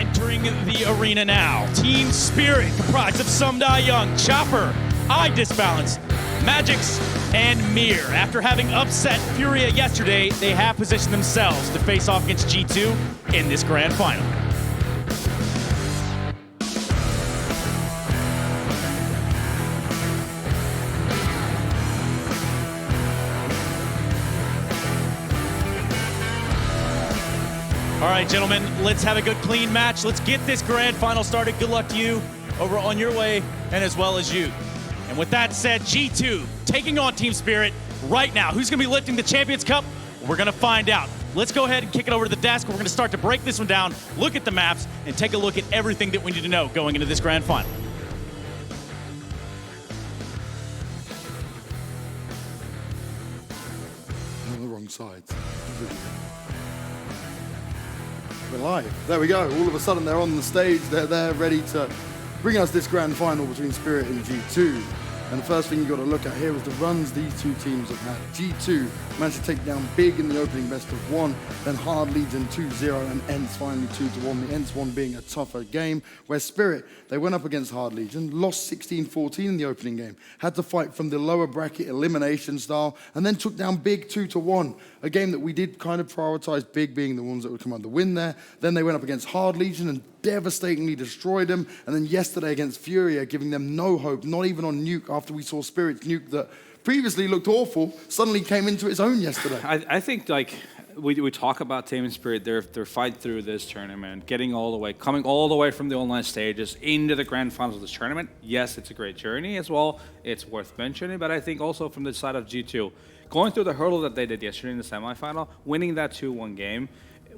entering the arena now. Team Spirit, comprised of Sumda Young, Chopper, I Disbalance, Magix, and Mir. After having upset Furia yesterday, they have positioned themselves to face off against G2 in this grand final. All right, gentlemen, let's have a good, clean match. Let's get this grand final started. Good luck to you over on your way, and as well as you. And with that said, G2 taking on Team Spirit right now. Who's gonna be lifting the Champions Cup? We're gonna find out. Let's go ahead and kick it over to the desk. We're gonna start to break this one down, look at the maps, and take a look at everything that we need to know going into this grand final. I'm on the wrong side. We're live. There we go. All of a sudden they're on the stage. They're there ready to bring us this grand final between Spirit and G2. And the first thing you got to look at here is the runs these two teams have had. G2 managed to take down Big in the opening best of 1, then Hard leads in 2-0, and Ents finally 2-1. The Ents one being a tougher game, where Spirit, they went up against Hard Legion, lost 16-14 in the opening game, had to fight from the lower bracket elimination style, and then took down Big 2-1. A game that we did kind of prioritize Big being the ones that would come out the win there. Then they went up against Hard Legion and devastatingly destroyed them. And then yesterday against Furia, giving them no hope, not even on Nuke, after we saw Spirit's Nuke that previously looked awful, suddenly came into its own yesterday. I think, like, we talk about Team Spirit, they're fight through this tournament, coming all the way from the online stages into the grand finals of this tournament. Yes, it's a great journey as well. It's worth mentioning, but I think also from the side of G2, going through the hurdle that they did yesterday in the semifinal, winning that 2-1 game,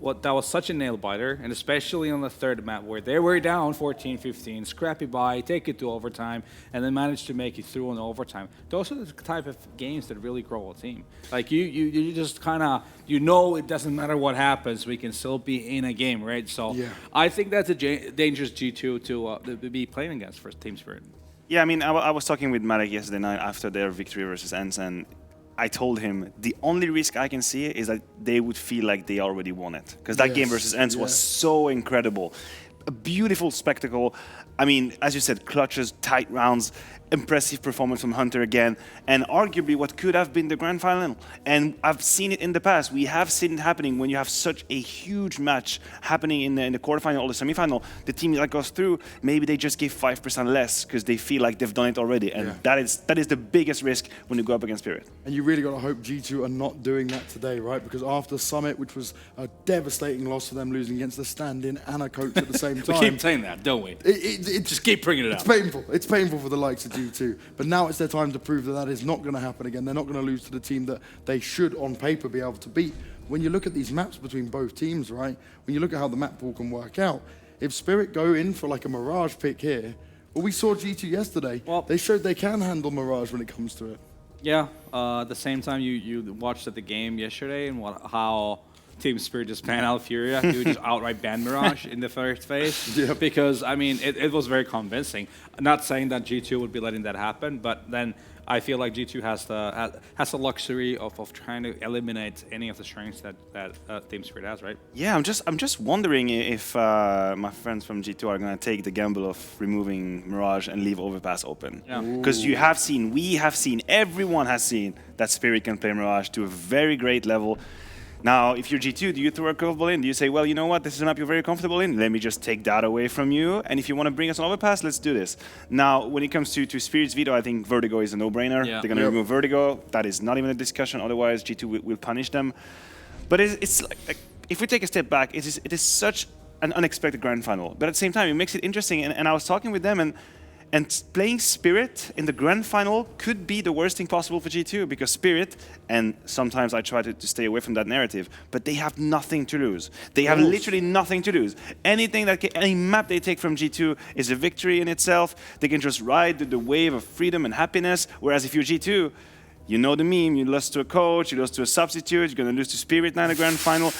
that was such a nail biter, and especially on the third map where they were down 14-15, scrappy by, take it to overtime, and then managed to make it through in overtime. Those are the type of games that really grow a team. Like you just kind of, it doesn't matter what happens, we can still be in a game, right? So yeah. I think that's a dangerous G2 to be playing against for Team Spirit. Yeah, I mean, I was talking with Marek yesterday night after their victory versus Ents, and I told him the only risk I can see is that they would feel like they already won it. Because that game versus Ents was so incredible. A beautiful spectacle. I mean, as you said, clutches, tight rounds, impressive performance from Hunter again, and arguably what could have been the grand final. And I've seen it in the past. We have seen it happening when you have such a huge match happening in the quarterfinal or the semifinal. The team that goes through, maybe they just give 5% less because they feel like they've done it already. And that is the biggest risk when you go up against Spirit. And you really got to hope G2 are not doing that today, right? Because after Summit, which was a devastating loss for them, losing against the stand-in and a coach at the same time. We keep saying that, don't we? Just keep bringing it up. It's painful. It's painful for the likes of G2. But now it's their time to prove that is not going to happen again. They're not going to lose to the team that they should, on paper, be able to beat. When you look at these maps between both teams, right? When you look at how the map pool can work out, if Spirit go in for like a Mirage pick here, well, we saw G2 yesterday. Well, they showed they can handle Mirage when it comes to it. Yeah. At the same time, you watched the game yesterday and how Team Spirit just banned out Furia. He would just outright ban Mirage in the first phase. Yeah. Because, I mean, it was very convincing. I'm not saying that G2 would be letting that happen, but then I feel like G2 has the luxury of trying to eliminate any of the strengths that Team Spirit has, right? Yeah, I'm just wondering if my friends from G2 are going to take the gamble of removing Mirage and leave Overpass open. Because we have seen, everyone has seen that Spirit can play Mirage to a very great level. Now, if you're G2, do you throw a curveball in? Do you say, well, you know what, this is a map you're very comfortable in, let me just take that away from you, and if you want to bring us an overpass, let's do this. Now, when it comes to Spirit's veto, I think Vertigo is a no-brainer. Yeah. They're going to remove Vertigo. That is not even a discussion, otherwise G2 will punish them. But it's like, if we take a step back, it is such an unexpected grand final, but at the same time, it makes it interesting, and I was talking with them, and playing Spirit in the grand final could be the worst thing possible for G2 because Spirit, and sometimes I try to stay away from that narrative, but they have nothing to lose. They have literally nothing to lose. Any map they take from G2 is a victory in itself. They can just ride the wave of freedom and happiness, whereas if you're G2, you know the meme, you lost to a coach, you lost to a substitute, you're going to lose to Spirit now in the grand final.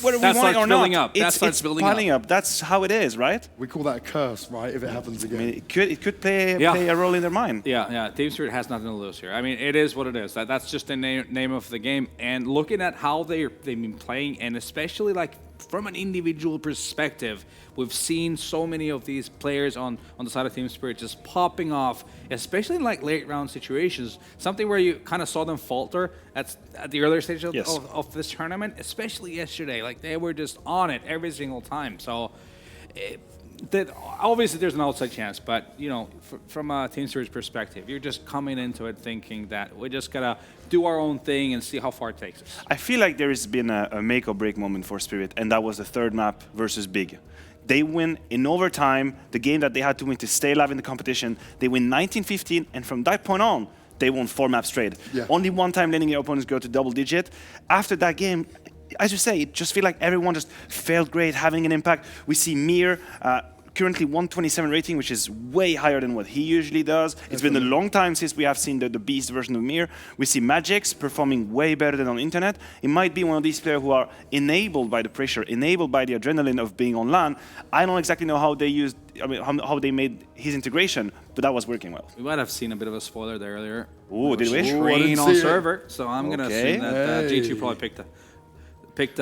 Whether we want it or not, it's piling up. That's how it is, right? We call that a curse, right, if it happens again. I mean, it could play a role in their mind. Yeah. Team Spirit has nothing to lose here. I mean, it is what it is. That's just the name of the game. And looking at how they've been playing, and especially like from an individual perspective, we've seen so many of these players on the side of Team Spirit just popping off, especially in like late round situations. Something where you kind of saw them falter at the earlier stage of this tournament, especially yesterday. Like they were just on it every single time. So that obviously there's an outside chance, but you know, from a Team Spirit's perspective, you're just coming into it thinking that we just gotta do our own thing and see how far it takes us. I feel like there has been a make or break moment for Spirit, and that was the third map versus Big. They win in overtime, the game that they had to win to stay alive in the competition. They win 19-15, and from that point on, they won 4 maps straight. Yeah. Only one time letting their opponents go to double digit. After that game, as you say, it just feel like everyone just felt great, having an impact. We see Mir, currently 127 rating, which is way higher than what he usually does. It's been a long time since we have seen the beast version of Mir. We see Magix performing way better than on internet. It might be one of these players who are enabled by the pressure, enabled by the adrenaline of being on LAN. I don't exactly know how they used, how they made his integration, but that was working well. We might have seen a bit of a spoiler there earlier. Ooh, did we? Train on server, so I'm gonna Okay. assume that G2 probably picked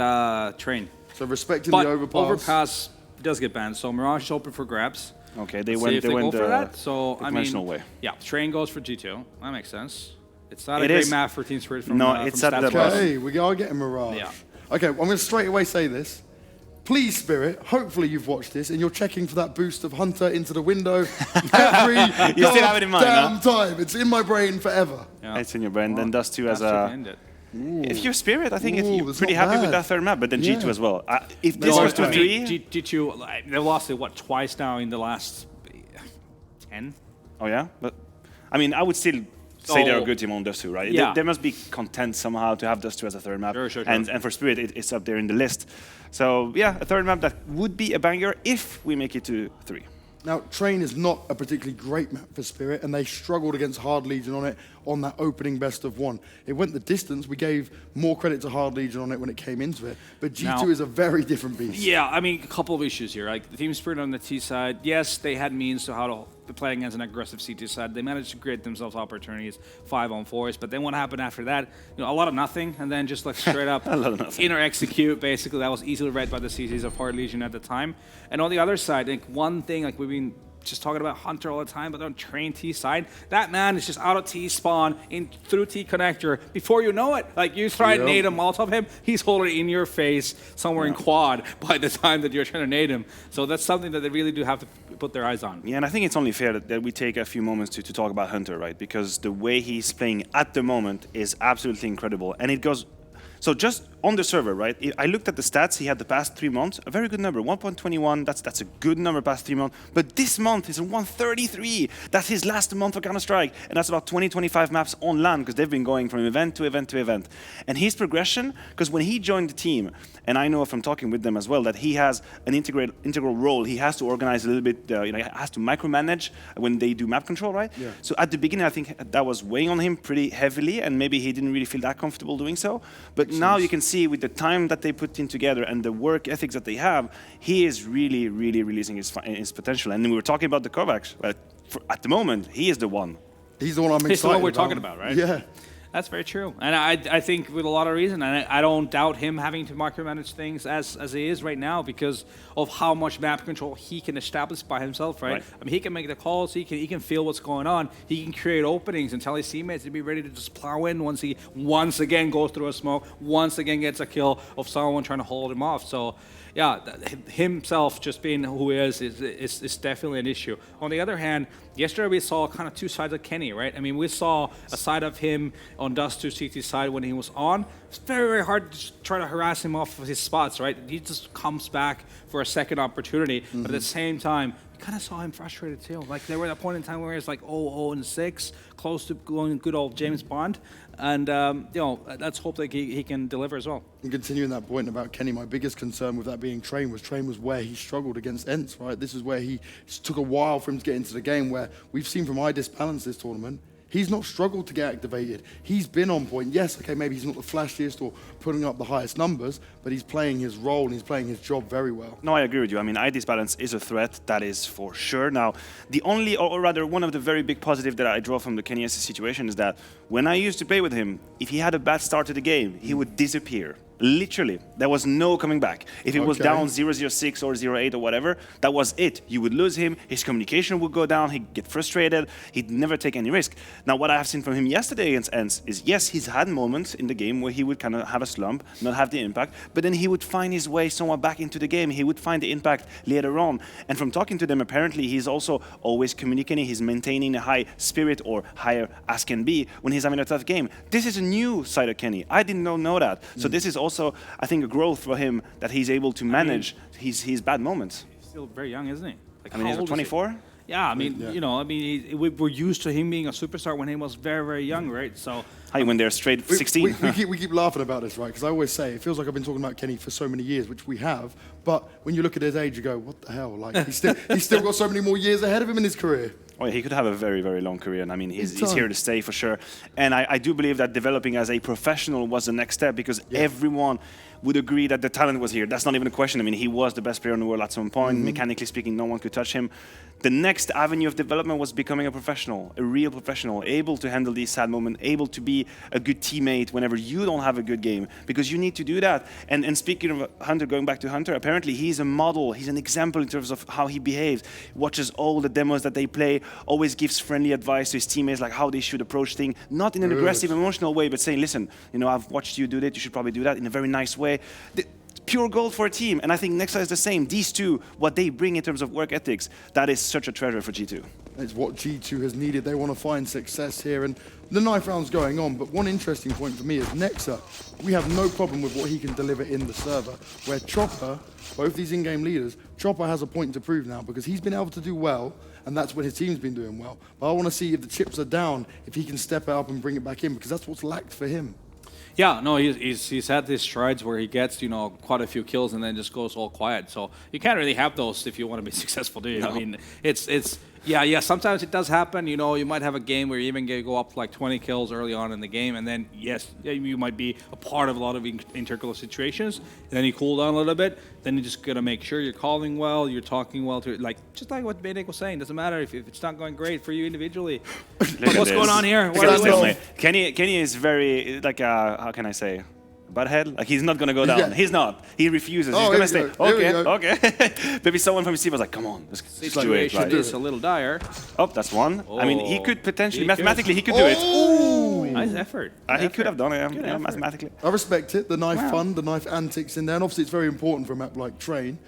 Train. So respecting But the overpass. overpass does get banned, so Mirage is open for grabs. Okay, they See went if they go the for that. So the I mean, conventional way. yeah, Train goes for G2. That makes sense. It's not a It great is. map for Team Spirit from No, from it's at stats the wise. bottom. Okay, we are getting Mirage. Yeah. Okay, I'm going to straight away say this. Please, Spirit, hopefully you've watched this and you're checking for that boost of Hunter into the window every You still have it in mind, damn huh? time. It's in my brain forever. Yeah. It's in your brain. Then Dust 2 as That's a... to end it. If you're Spirit, I think Ooh, you're that's pretty not happy with bad. that third map, but then G2 Yeah. as well. If this No, was to I mean, 3... G2, like, they've lost it, what, twice now in the last 10? Oh yeah? But I mean, I would still say they're a Oh. good team on Dust 2, right? Yeah. They must be content somehow to have Dust 2 as a third map. Sure. And for Spirit, it's up there in the list. So yeah, a third map that would be a banger if we make it to 3. Now, Train is not a particularly great map for Spirit, and they struggled against Hard Legion on it on that opening best of 1. It went the distance. We gave more credit to Hard Legion on it when it came into it, but G2 Now- is a very different beast. Yeah, I mean, a couple of issues here. Like the Team Spirit on the T side, yes, they had means to how to play against an aggressive CT side. They managed to create themselves opportunities, 5-on-4s. But then what happened after that? You know, a lot of nothing, and then just like straight up A lot of nothing. inner execute. Basically, that was easily read by the CTs of Hard Legion at the time. And on the other side, like one thing, like we've been just talking about Hunter all the time, but on Train T side, that man is just out of T spawn in through T connector before you know it. Like you try and Yep. nade him Molotov him, he's holding it in your face somewhere in quad by the time that you're trying to nade him. So that's something that they really do have to put their eyes on. Yeah, and I think it's only fair that we take a few moments to talk about Hunter, right? Because the way he's playing at the moment is absolutely incredible. And it goes... So just on the server, right? I looked at the stats he had the past 3 months. A very good number, 1.21. That's a good number past 3 months. But this month is 133. That's his last month for Counter-Strike. And that's about 20, 25 maps on LAN because they've been going from event to event to event. And his progression, because when he joined the team, and I know from talking with them as well, that he has an integral role. He has to organize a little bit, he has to micromanage when they do map control, right? Yeah. So at the beginning, I think that was weighing on him pretty heavily, and maybe he didn't really feel that comfortable doing so. But now you can see with the time that they put in together and the work ethics that they have, he is really, really releasing his potential. And we were talking about the Kovacs. But at the moment, he is the one. He's the one I'm excited It's the one we're about. talking about, right? Yeah. That's very true. And I think with a lot of reason, and I don't doubt him having to micromanage things as he is right now because of how much map control he can establish by himself, right? Right. I mean, he can make the calls, he can feel what's going on, he can create openings and tell his teammates to be ready to just plow in once he once again goes through a smoke, once again gets a kill of someone trying to hold him off. So yeah, himself just being who he is definitely an issue. On the other hand, yesterday we saw kind of two sides of Kenny, right? I mean, we saw a side of him on Dust 2 CT side when he was on. It's very, very hard to just try to harass him off of his spots, right? He just comes back for a second opportunity, but at the same time, we kind of saw him frustrated too. Like there were that point in time where he was like 0-6, close to going good old James Bond. And, let's hope that he can deliver as well. And continuing that point about Kenny, my biggest concern with that being Train was where he struggled against Ents, right? This is where it took a while for him to get into the game, where we've seen from iDisbalance this tournament, he's not struggled to get activated. He's been on point. Yes, okay, maybe he's not the flashiest or putting up the highest numbers, but he's playing his role and he's playing his job very well. No, I agree with you. I mean, iDisbalance is a threat, that is for sure. Now, the only, or rather one of the very big positive that I draw from the Kenny situation is that when I used to play with him, if he had a bad start to the game, he would disappear. Literally, there was no coming back. If it was down 0-0-6 or 0-8 or whatever, that was it. You would lose him, his communication would go down, he'd get frustrated, he'd never take any risk. Now, what I have seen from him yesterday against Ents is, yes, he's had moments in the game where he would kind of have a slump, not have the impact, but then he would find his way somewhat back into the game. He would find the impact later on. And from talking to them, apparently, he's also always communicating, he's maintaining a high spirit or higher as can be when he's having a tough game. This is a new side of Kenny. I didn't know that. So this is also, I think, a growth for him that he's able to manage his bad moments. He's still very young, isn't he? Like, I mean, he's 24? Yeah, I mean, you know, we're used to him being a superstar when he was very, very young, right? So When they're straight 16. We keep laughing about this, right? Because I always say, it feels like I've been talking about Kenny for so many years, which we have. But when you look at his age, you go, what the hell? Like, he's still got so many more years ahead of him in his career. Oh, yeah, he could have a very, very long career. And I mean, he's here to stay for sure. And I do believe that developing as a professional was the next step because everyone would agree that the talent was here. That's not even a question. I mean, he was the best player in the world at some point. Mechanically speaking, no one could touch him. The next avenue of development was becoming a professional, a real professional, able to handle these sad moments, able to be a good teammate whenever you don't have a good game, because you need to do that. And speaking of Hunter, going back to Hunter, apparently he's a model, he's an example in terms of how he behaves, watches all the demos that they play, always gives friendly advice to his teammates, like how they should approach things, not in an aggressive, emotional way, but saying, listen, you know, I've watched you do that, you should probably do that in a very nice way. Pure gold for a team, and I think Nexa is the same. These two, what they bring in terms of work ethics, that is such a treasure for G2. It's what G2 has needed. They want to find success here, and the knife round's going on. But one interesting point for me is Nexa. We have no problem with what he can deliver in the server, where Chopper, both these in-game leaders, Chopper has a point to prove now because he's been able to do well, and that's when his team's been doing well. But I want to see if the chips are down, if he can step it up and bring it back in, because that's what's lacked for him. yeah, no, he's had these strides where he gets, you know, quite a few kills and then just goes all quiet. So you can't really have those if you want to be successful, do you? No. I mean, it's yeah. Sometimes it does happen. You know, you might have a game where you even go up like 20 kills early on in the game, and then yes, you might be a part of a lot of intercooler situations. And then you cool down a little bit. Then you just gotta make sure you're calling well, you're talking well to like just like what Benedict was saying. Doesn't matter if it's not going great for you individually. What's going on here? Look at this. Kenny is very like how can I say? Butthead? Like he's not gonna go down. Yeah. He's not. He refuses. He's gonna stay. Okay. Maybe someone from his team was like, "Come on, let's do it." Situation Like, is a little dire. oh, that's one. I mean, he could potentially, mathematically, he could do it. Ooh, nice effort. He could have done it, yeah, mathematically. I respect it, the knife fun, the knife antics in there, and obviously it's very important for a map like Train.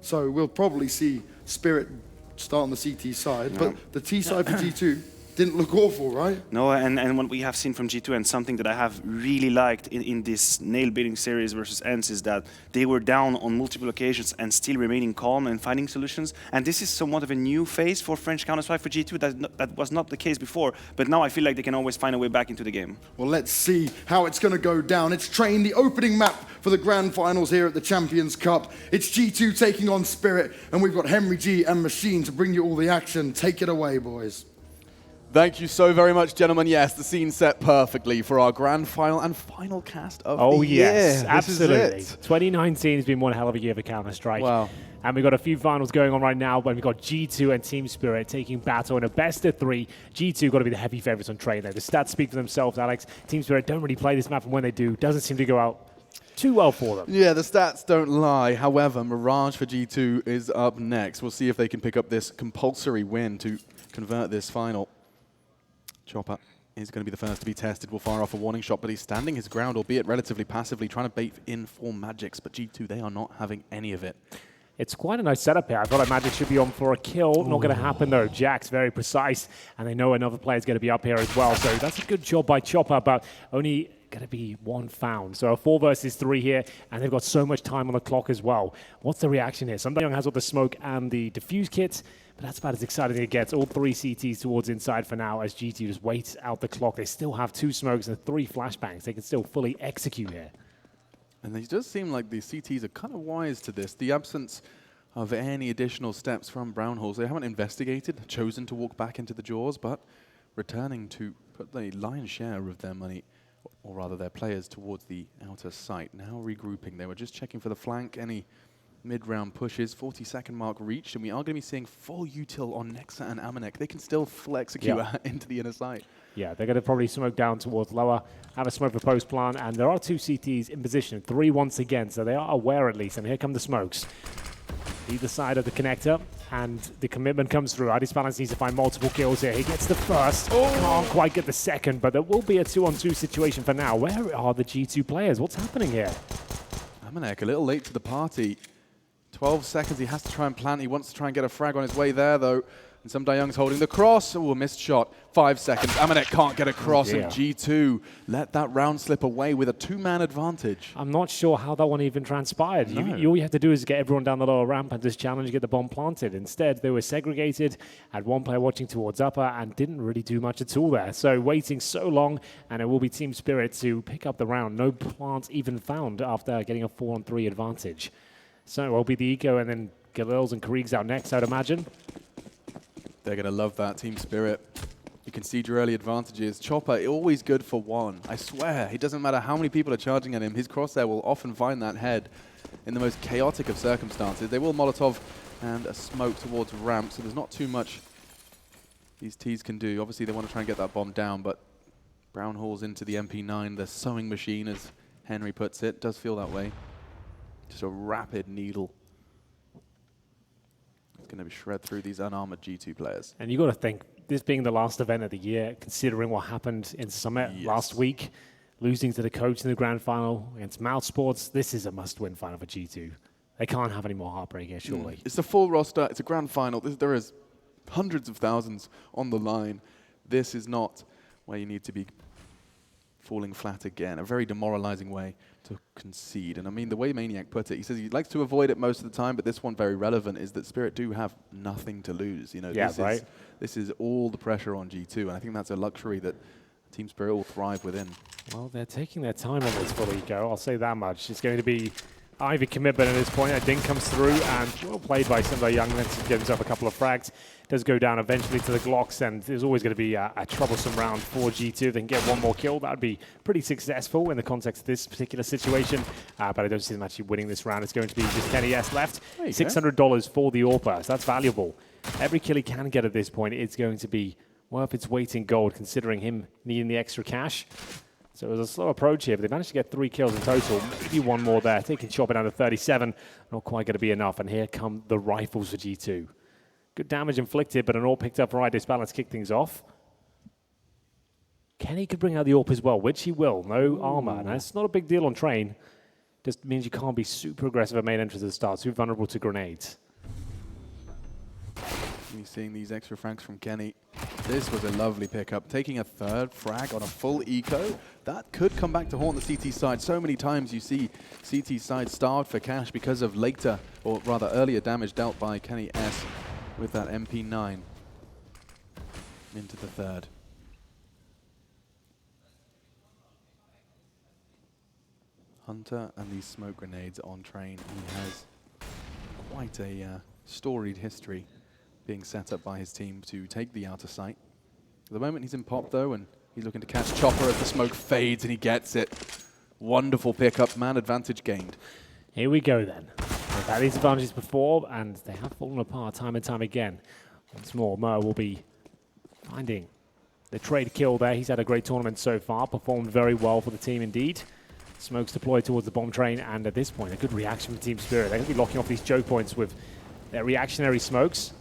So we'll probably see Spirit start on the CT side, but the T side for G2 didn't look awful, right? No, and what we have seen from G2 and something that I have really liked in this nail-biting series versus Ents is that they were down on multiple occasions and still remaining calm and finding solutions. And this is somewhat of a new phase for French Counter-Strike for G2. That was not the case before, but now I feel like they can always find a way back into the game. Well, let's see how it's going to go down. It's Train, the opening map for the grand finals here at the Champions Cup. It's G2 taking on Spirit, and we've got Henry G and Machine to bring you all the action. Take it away, boys. Thank you so very much, gentlemen. Yes, the scene set perfectly for our grand final and final cast of the year. Oh, yes, absolutely. This is it. 2019 has been one hell of a year for Counter-Strike. Wow. And we've got a few finals going on right now, but we've got G2 and Team Spirit taking battle in a best of three. G2 got to be the heavy favorites on Train there. The stats speak for themselves, Alex. Team Spirit don't really play this map, and when they do, doesn't seem to go out too well for them. Yeah, the stats don't lie. However, Mirage for G2 is up next. We'll see if they can pick up this compulsory win to convert this final. Chopper is going to be the first to be tested. Will fire off a warning shot, but he's standing his ground, albeit relatively passively, trying to bait in for Magics. But G2, they are not having any of it. It's quite a nice setup here. I thought Magic should be on for a kill. Not going to happen, though. Jack's very precise, and they know another player's going to be up here as well. So that's a good job by Chopper, but only going to be one found. So a 4 versus 3 here, and they've got so much time on the clock as well. What's the reaction here? Young has all the smoke and the diffuse kits, but that's about as exciting as it gets. All 3 CTs towards inside for now as G2 just waits out the clock. They still have 2 smokes and 3 flashbangs. They can still fully execute here. And they just seem like the CTs are kind of wise to this. The absence of any additional steps from Brownhalls. They haven't investigated, chosen to walk back into the jaws, but returning to put the lion's share of their money, or rather their players, towards the outer site. Now regrouping. They were just checking for the flank, any Mid-round pushes, 40-second mark reached, and we are going to be seeing full util on Nexa and Amanek. They can still full execute into the inner side. Yeah, they're going to probably smoke down towards lower, have a smoke for post plant, and there are 2 CTs in position, 3 once again, so they are aware at least, and here come the smokes. Either side of the connector, and the commitment comes through. Balance needs to find multiple kills here. He gets the first, can't quite get the second, but there will be a 2-on-2 situation for now. Where are the G2 players? What's happening here? Amanek a little late to the party. 12 seconds, he has to try and plant. He wants to try and get a frag on his way there, though. And some Young's holding the cross. Oh, a missed shot. 5 seconds. Amanek can't get across, and G2 let that round slip away with a 2-man advantage. I'm not sure how that one even transpired. No. All you have to do is get everyone down the lower ramp and just challenge, get the bomb planted. Instead, they were segregated, had one player watching towards upper, and didn't really do much at all there. So waiting so long, and it will be Team Spirit to pick up the round. No plants even found after getting a 4-on-3 advantage. So it will be the Eco and then Galils and Kriegs out next, I'd imagine. They're going to love that Team Spirit. You can see your early advantages. Chopper, always good for 1. I swear, it doesn't matter how many people are charging at him. His crosshair will often find that head in the most chaotic of circumstances. They will Molotov and a smoke towards ramp, so there's not too much these Ts can do. Obviously, they want to try and get that bomb down, but Brown hauls into the MP9, the sewing machine, as Henry puts it. Does feel that way. Just a rapid needle. It's going to shred through these unarmored G2 players. And you got to think, this being the last event of the year, considering what happened in Summit last week, losing to the coach in the grand final against Mouth Sports, this is a must-win final for G2. They can't have any more heartbreak here, surely. It's a full roster. It's a grand final. There is hundreds of thousands on the line. This is not where you need to be falling flat again. A very demoralizing way to concede. And I mean, the way Maniac put it, he says he likes to avoid it most of the time, but this one very relevant is that Spirit do have nothing to lose. You know, this is all the pressure on G2, and I think that's a luxury that Team Spirit will thrive within. Well, they're taking their time on this full eco, I'll say that much. It's going to be Ivy commitment at this point. A ding comes through, and well played by Simba Young. Then gives himself a couple of frags. Does go down eventually to the Glocks, and there's always going to be a troublesome round for G2. If they can get one more kill, that would be pretty successful in the context of this particular situation. But I don't see them actually winning this round. It's going to be just Kenny S left. $600 for the AWPer, so that's valuable. Every kill he can get at this point is going to be worth its weight in gold, considering him needing the extra cash. So it was a slow approach here, but they managed to get 3 kills in total. Maybe one more there. They can chop it down to 37. Not quite going to be enough. And here come the rifles for G2. Good damage inflicted, but an AWP picked up right. Disbalance kicked things off. Kenny could bring out the AWP as well, which he will. No armor. Now, it's not a big deal on train. Just means you can't be super aggressive at main entrance at the start. Too vulnerable to grenades. You're seeing these extra frags from Kenny. This was a lovely pickup. Taking a 3rd frag on a full eco. That could come back to haunt the CT side. So many times you see CT side starved for cash because of later, or rather earlier damage dealt by Kenny S with that MP9 into the 3rd. Hunter and these smoke grenades on train. He has quite a storied history being set up by his team to take the outer site. At the moment he's in pop though, and he's looking to catch Chopper as the smoke fades, and he gets it. Wonderful pickup, man advantage gained. Here we go then. They've had these advantages before, and they have fallen apart time and time again. Once more, Mo will be finding the trade kill there. He's had a great tournament so far, performed very well for the team indeed. Smokes deployed towards the bomb train, and at this point, a good reaction from Team Spirit. They're going to be locking off these choke points with their reactionary smokes.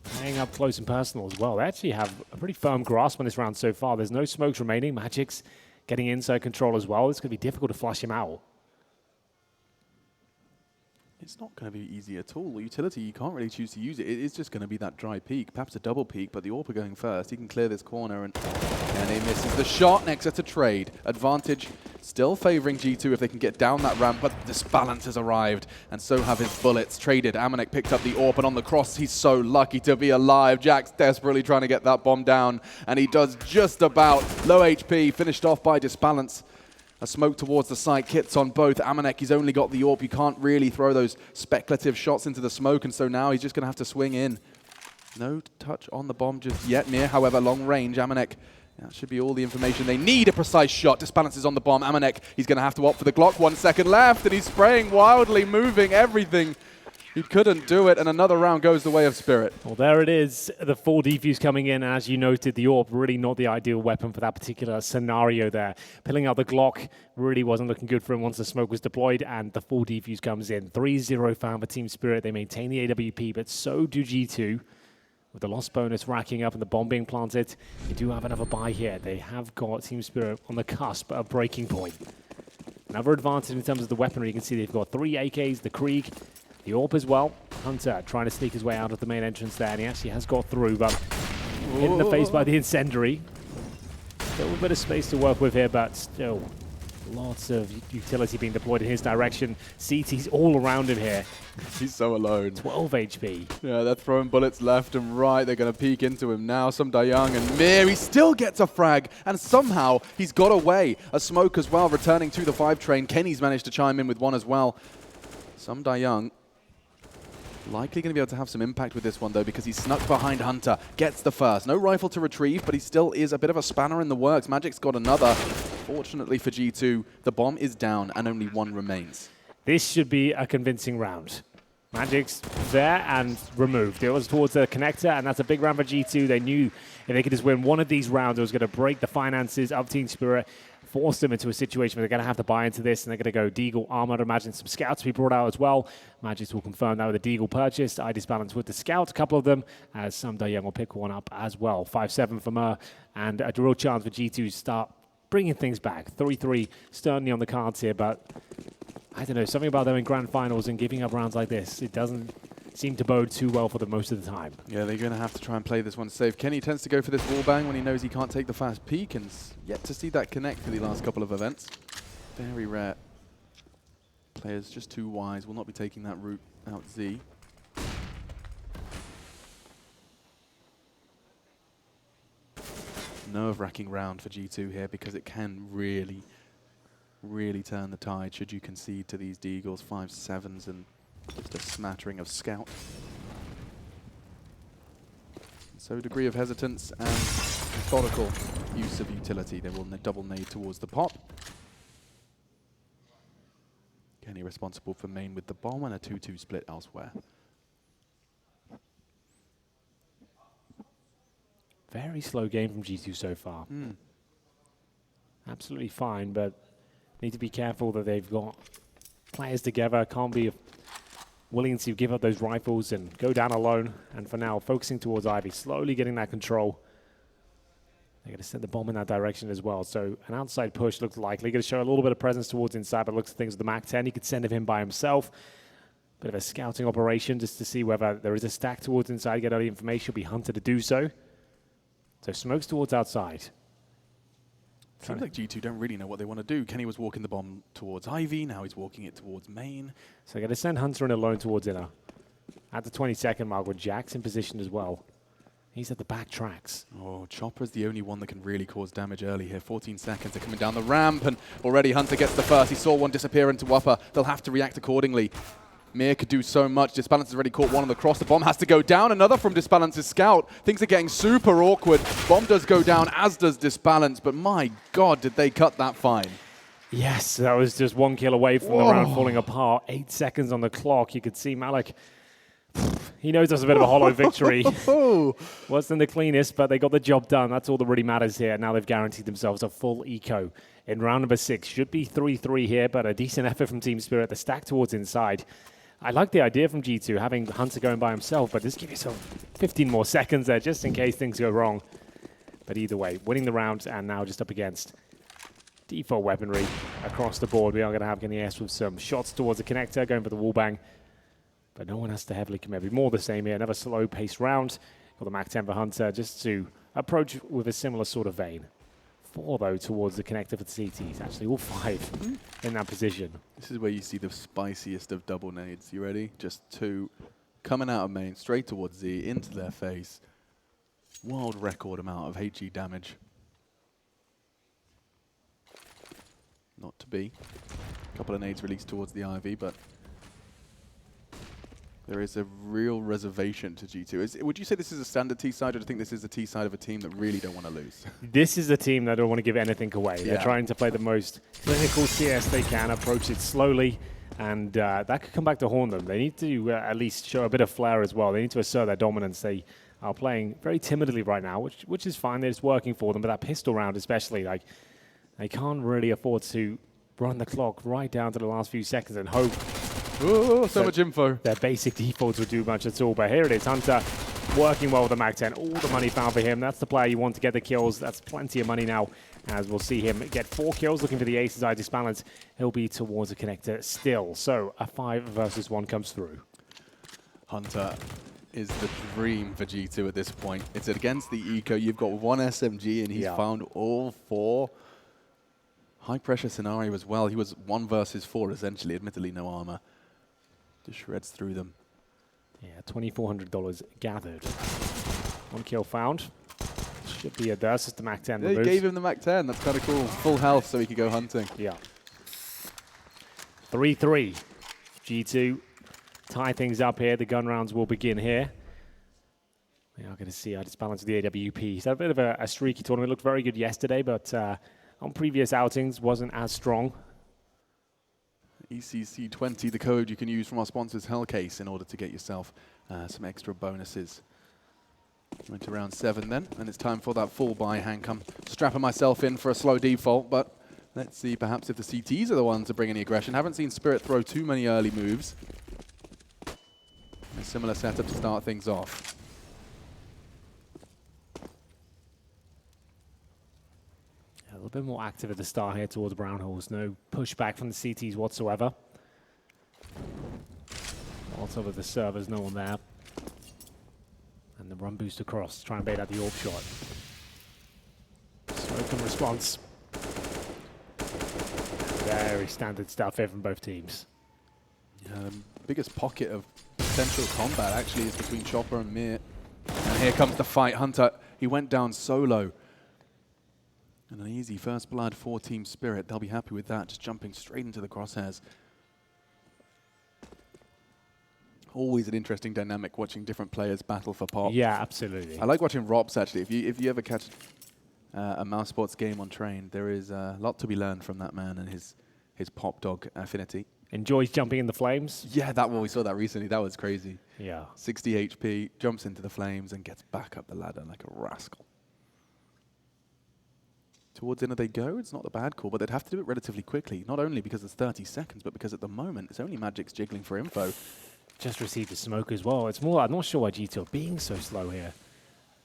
Playing up close and personal as well. They actually have a pretty firm grasp on this round so far. There's no smokes remaining. Magic's getting inside control as well. It's going to be difficult to flush him out. It's not going to be easy at all. Utility, you can't really choose to use it. It is just going to be that dry peak, perhaps a double peak, but the AWPer going first. He can clear this corner, and he misses the shot. Next at a trade. Advantage still favoring G2 if they can get down that ramp, but Disbalance has arrived, and so have his bullets. Traded. Amanek picked up the AWP, and on the cross, he's so lucky to be alive. Jack's desperately trying to get that bomb down, and he does just about. Low HP, finished off by Disbalance. A smoke towards the site, kits on both. Amanek, he's only got the AWP. You can't really throw those speculative shots into the smoke, and so now he's just going to have to swing in. No touch on the bomb just yet. Near, however, long range. Amanek That should be all the information they need. A precise shot. Disbalances on the bomb. Amanek, he's going to have to opt for the Glock. 1 second left, and he's spraying wildly, moving everything. He couldn't do it, and another round goes the way of Spirit. Well, there it is. The full defuse coming in. And as you noted, the AWP really not the ideal weapon for that particular scenario there. Pulling out the Glock really wasn't looking good for him once the smoke was deployed, and the full defuse comes in. 3-0 found for Team Spirit. They maintain the AWP, but so do G2. With the loss bonus racking up and the bomb being planted, they do have another buy here. They have got Team Spirit on the cusp of a breaking point. Another advantage in terms of the weaponry. You can see they've got 3 AKs, the Krieg, the AWP as well. Hunter trying to sneak his way out of the main entrance there, and he actually has got through, but hit in the face by the incendiary. Still a bit of space to work with here, but still lots of utility being deployed in his direction. CT's all around him here. He's so alone. 12 HP. Yeah, they're throwing bullets left and right. They're going to peek into him now. Some Dayang and Mir. He still gets a frag, and somehow he's got away. A smoke as well, returning to the 5 train. Kenny's managed to chime in with one as well. Some Dayang likely going to be able to have some impact with this one, though, because he's snuck behind Hunter. Gets the first. No rifle to retrieve, but he still is a bit of a spanner in the works. Magic's got another. Fortunately for G2, the bomb is down and only 1 remains. This should be a convincing round. Magic's there and removed. It was towards the connector, and that's a big round for G2. They knew if they could just win one of these rounds, it was going to break the finances of Team Spirit, force them into a situation where they're going to have to buy into this, and they're going to go Deagle armor. I'd imagine some scouts to be brought out as well. Magic's will confirm that with the Deagle purchase. I disbalance with the scout, a couple of them, as some Dayang will pick one up as well. 5-7 for Mer, and a real chance for G2 to start bringing things back. 3-3 sternly on the cards here, but I don't know, something about them in grand finals and giving up rounds like this, it doesn't seem to bode too well for them most of the time. Yeah, they're going to have to try and play this one safe. Kenny tends to go for this wall bang when he knows he can't take the fast peek, and yet to see that connect for the last couple of events. Very rare. Players just too wise, will not be taking that route out Z. Nerve-wracking round for G2 here, because it can really turn the tide should you concede to these Deagles. 5-7s and just a smattering of scout. So a degree of hesitance and methodical use of utility. They will double nade towards the pop. Kenny responsible for main with the bomb, and a 2-2 split elsewhere. Very slow game from G2 so far. Absolutely fine, but need to be careful that they've got players together. Can't be willing to give up those rifles and go down alone. And for now, focusing towards Ivy, slowly getting that control. They're going to send the bomb in that direction as well. So an outside push looks likely. Going to show a little bit of presence towards inside, but looks at things with the MAC-10. He could send him by himself. Bit of a scouting operation just to see whether there is a stack towards inside. Get all the information. It'll be Hunter to do so. So smokes towards outside. Seems like G2 don't really know what they want to do. Kenny was walking the bomb towards Ivy, now he's walking it towards main. So they're going to send Hunter in alone towards inner. At the 20-second mark, with Jack's in position as well. He's at the back tracks. Oh, Chopper's the only one that can really cause damage early here. 14 seconds, they're coming down the ramp, and already Hunter gets the first. He saw one disappear into upper. They'll have to react accordingly. Mir could do so much. Disbalance has already caught one on the cross. The bomb has to go down. Another from Disbalance's scout. Things are getting super awkward. Bomb does go down, as does Disbalance, but my God, did they cut that fine. Yes, that was just 1 kill away from the round falling apart. 8 seconds on the clock. You could see Malik. He knows that's a bit of a hollow victory. Wasn't the cleanest, but they got the job done. That's all that really matters here. Now they've guaranteed themselves a full eco in round number 6. Should be 3-3 here, but a decent effort from Team Spirit. The stack towards inside. I like the idea from G2, having Hunter going by himself, but just give yourself 15 more seconds there, just in case things go wrong. But either way, winning the round, and now just up against default weaponry across the board. We are going to have Kenny S with some shots towards the connector, going for the wall bang. But no one has to heavily commit. More the same here. Another slow-paced round. Got the MAC-10 for Hunter, just to approach with a similar sort of vein. 4, though, towards the connector for the CTs. Actually, all 5 in that position. This is where you see the spiciest of double nades. You ready? Just 2 coming out of main, straight towards Z, into their face. World record amount of HE damage. Not to be. A couple of nades released towards the Ivy, but there is a real reservation to G2. Would you say this is a standard T side, or do you think this is a T side of a team that really don't want to lose? This is a team that don't want to give anything away. They're Yeah. trying to play the most clinical CS they can, approach it slowly, and that could come back to haunt them. They need to at least show a bit of flair as well. They need to assert their dominance. They are playing very timidly right now, which is fine. It's working for them, but that pistol round especially, like, they can't really afford to run the clock right down to the last few seconds and hope Oh, so much info. their basic defaults will do much at all. But here it is, Hunter working well with the Mag-10. All the money found for him. That's the player you want to get the kills. That's plenty of money now, as we'll see him get 4 kills. Looking for the aces, I balance. He'll be towards the connector still. So a 5 versus 1 comes through. Hunter is the dream for G2 at this point. It's against the Eco. You've got 1 SMG, and he's found all 4. High pressure scenario as well. He was 1 versus 4, essentially. Admittedly, no armor. Just shreds through them. Yeah, $2,400 gathered. 1 kill found. Should be a dust as the Mag-10 They removes. gave him the Mac-10. That's kind of cool. Full health so he could go hunting. Yeah. 3-3. G2 tie things up here. The gun rounds will begin here. We are going to see I balance the AWP. He's had a bit of a streaky tournament. Looked very good yesterday, but on previous outings wasn't as strong. ECC20, the code you can use from our sponsors Hellcase in order to get yourself some extra bonuses. Went to round 7 then, and it's time for that full buy Hank. I'm strapping myself in for a slow default, but let's see perhaps if the CTs are the ones to bring any aggression. Haven't seen Spirit throw too many early moves. A similar setup to start things off. A little bit more active at the start here towards Brown Halls. No pushback from the CTs whatsoever. Also with the servers, no one there. And the run boost across, try and bait out the orb shot. Smoke and response. Very standard stuff here from both teams. Yeah, the biggest pocket of potential combat actually is between Chopper and Mir. And here comes the fight. Hunter, he went down solo. And an easy first blood for Team Spirit. They'll be happy with that, just jumping straight into the crosshairs. Always an interesting dynamic watching different players battle for pop. Yeah, absolutely. I like watching Robs actually. If you ever catch a mouse sports game on Train, there is a lot to be learned from that man and his pop dog affinity. Enjoys jumping in the flames. Yeah, that one we saw that recently. That was crazy. Yeah. 60 HP, jumps into the flames and gets back up the ladder like a rascal. Towards inner they go. It's not a bad call, but they'd have to do it relatively quickly. Not only because it's 30 seconds, but because at the moment it's only Magic's jiggling for info. Just received a smoke as well. It's more, I'm not sure why G2 are being so slow here.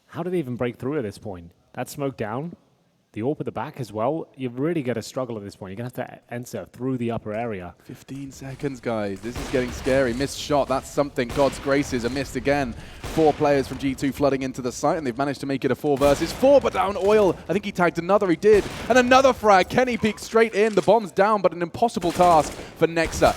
How do they even break through at this point? That smoke down, the AWP at the back as well. You've really got to struggle at this point. You're going to have to enter through the upper area. 15 seconds, guys. This is getting scary. Missed shot. That's something. God's graces. A missed again. 4 players from G2 flooding into the site, and they've managed to make it a 4 versus 4. But down Oil. I think he tagged another. He did. And another frag. Kenny peeks straight in. The bomb's down, but an impossible task for Nexa.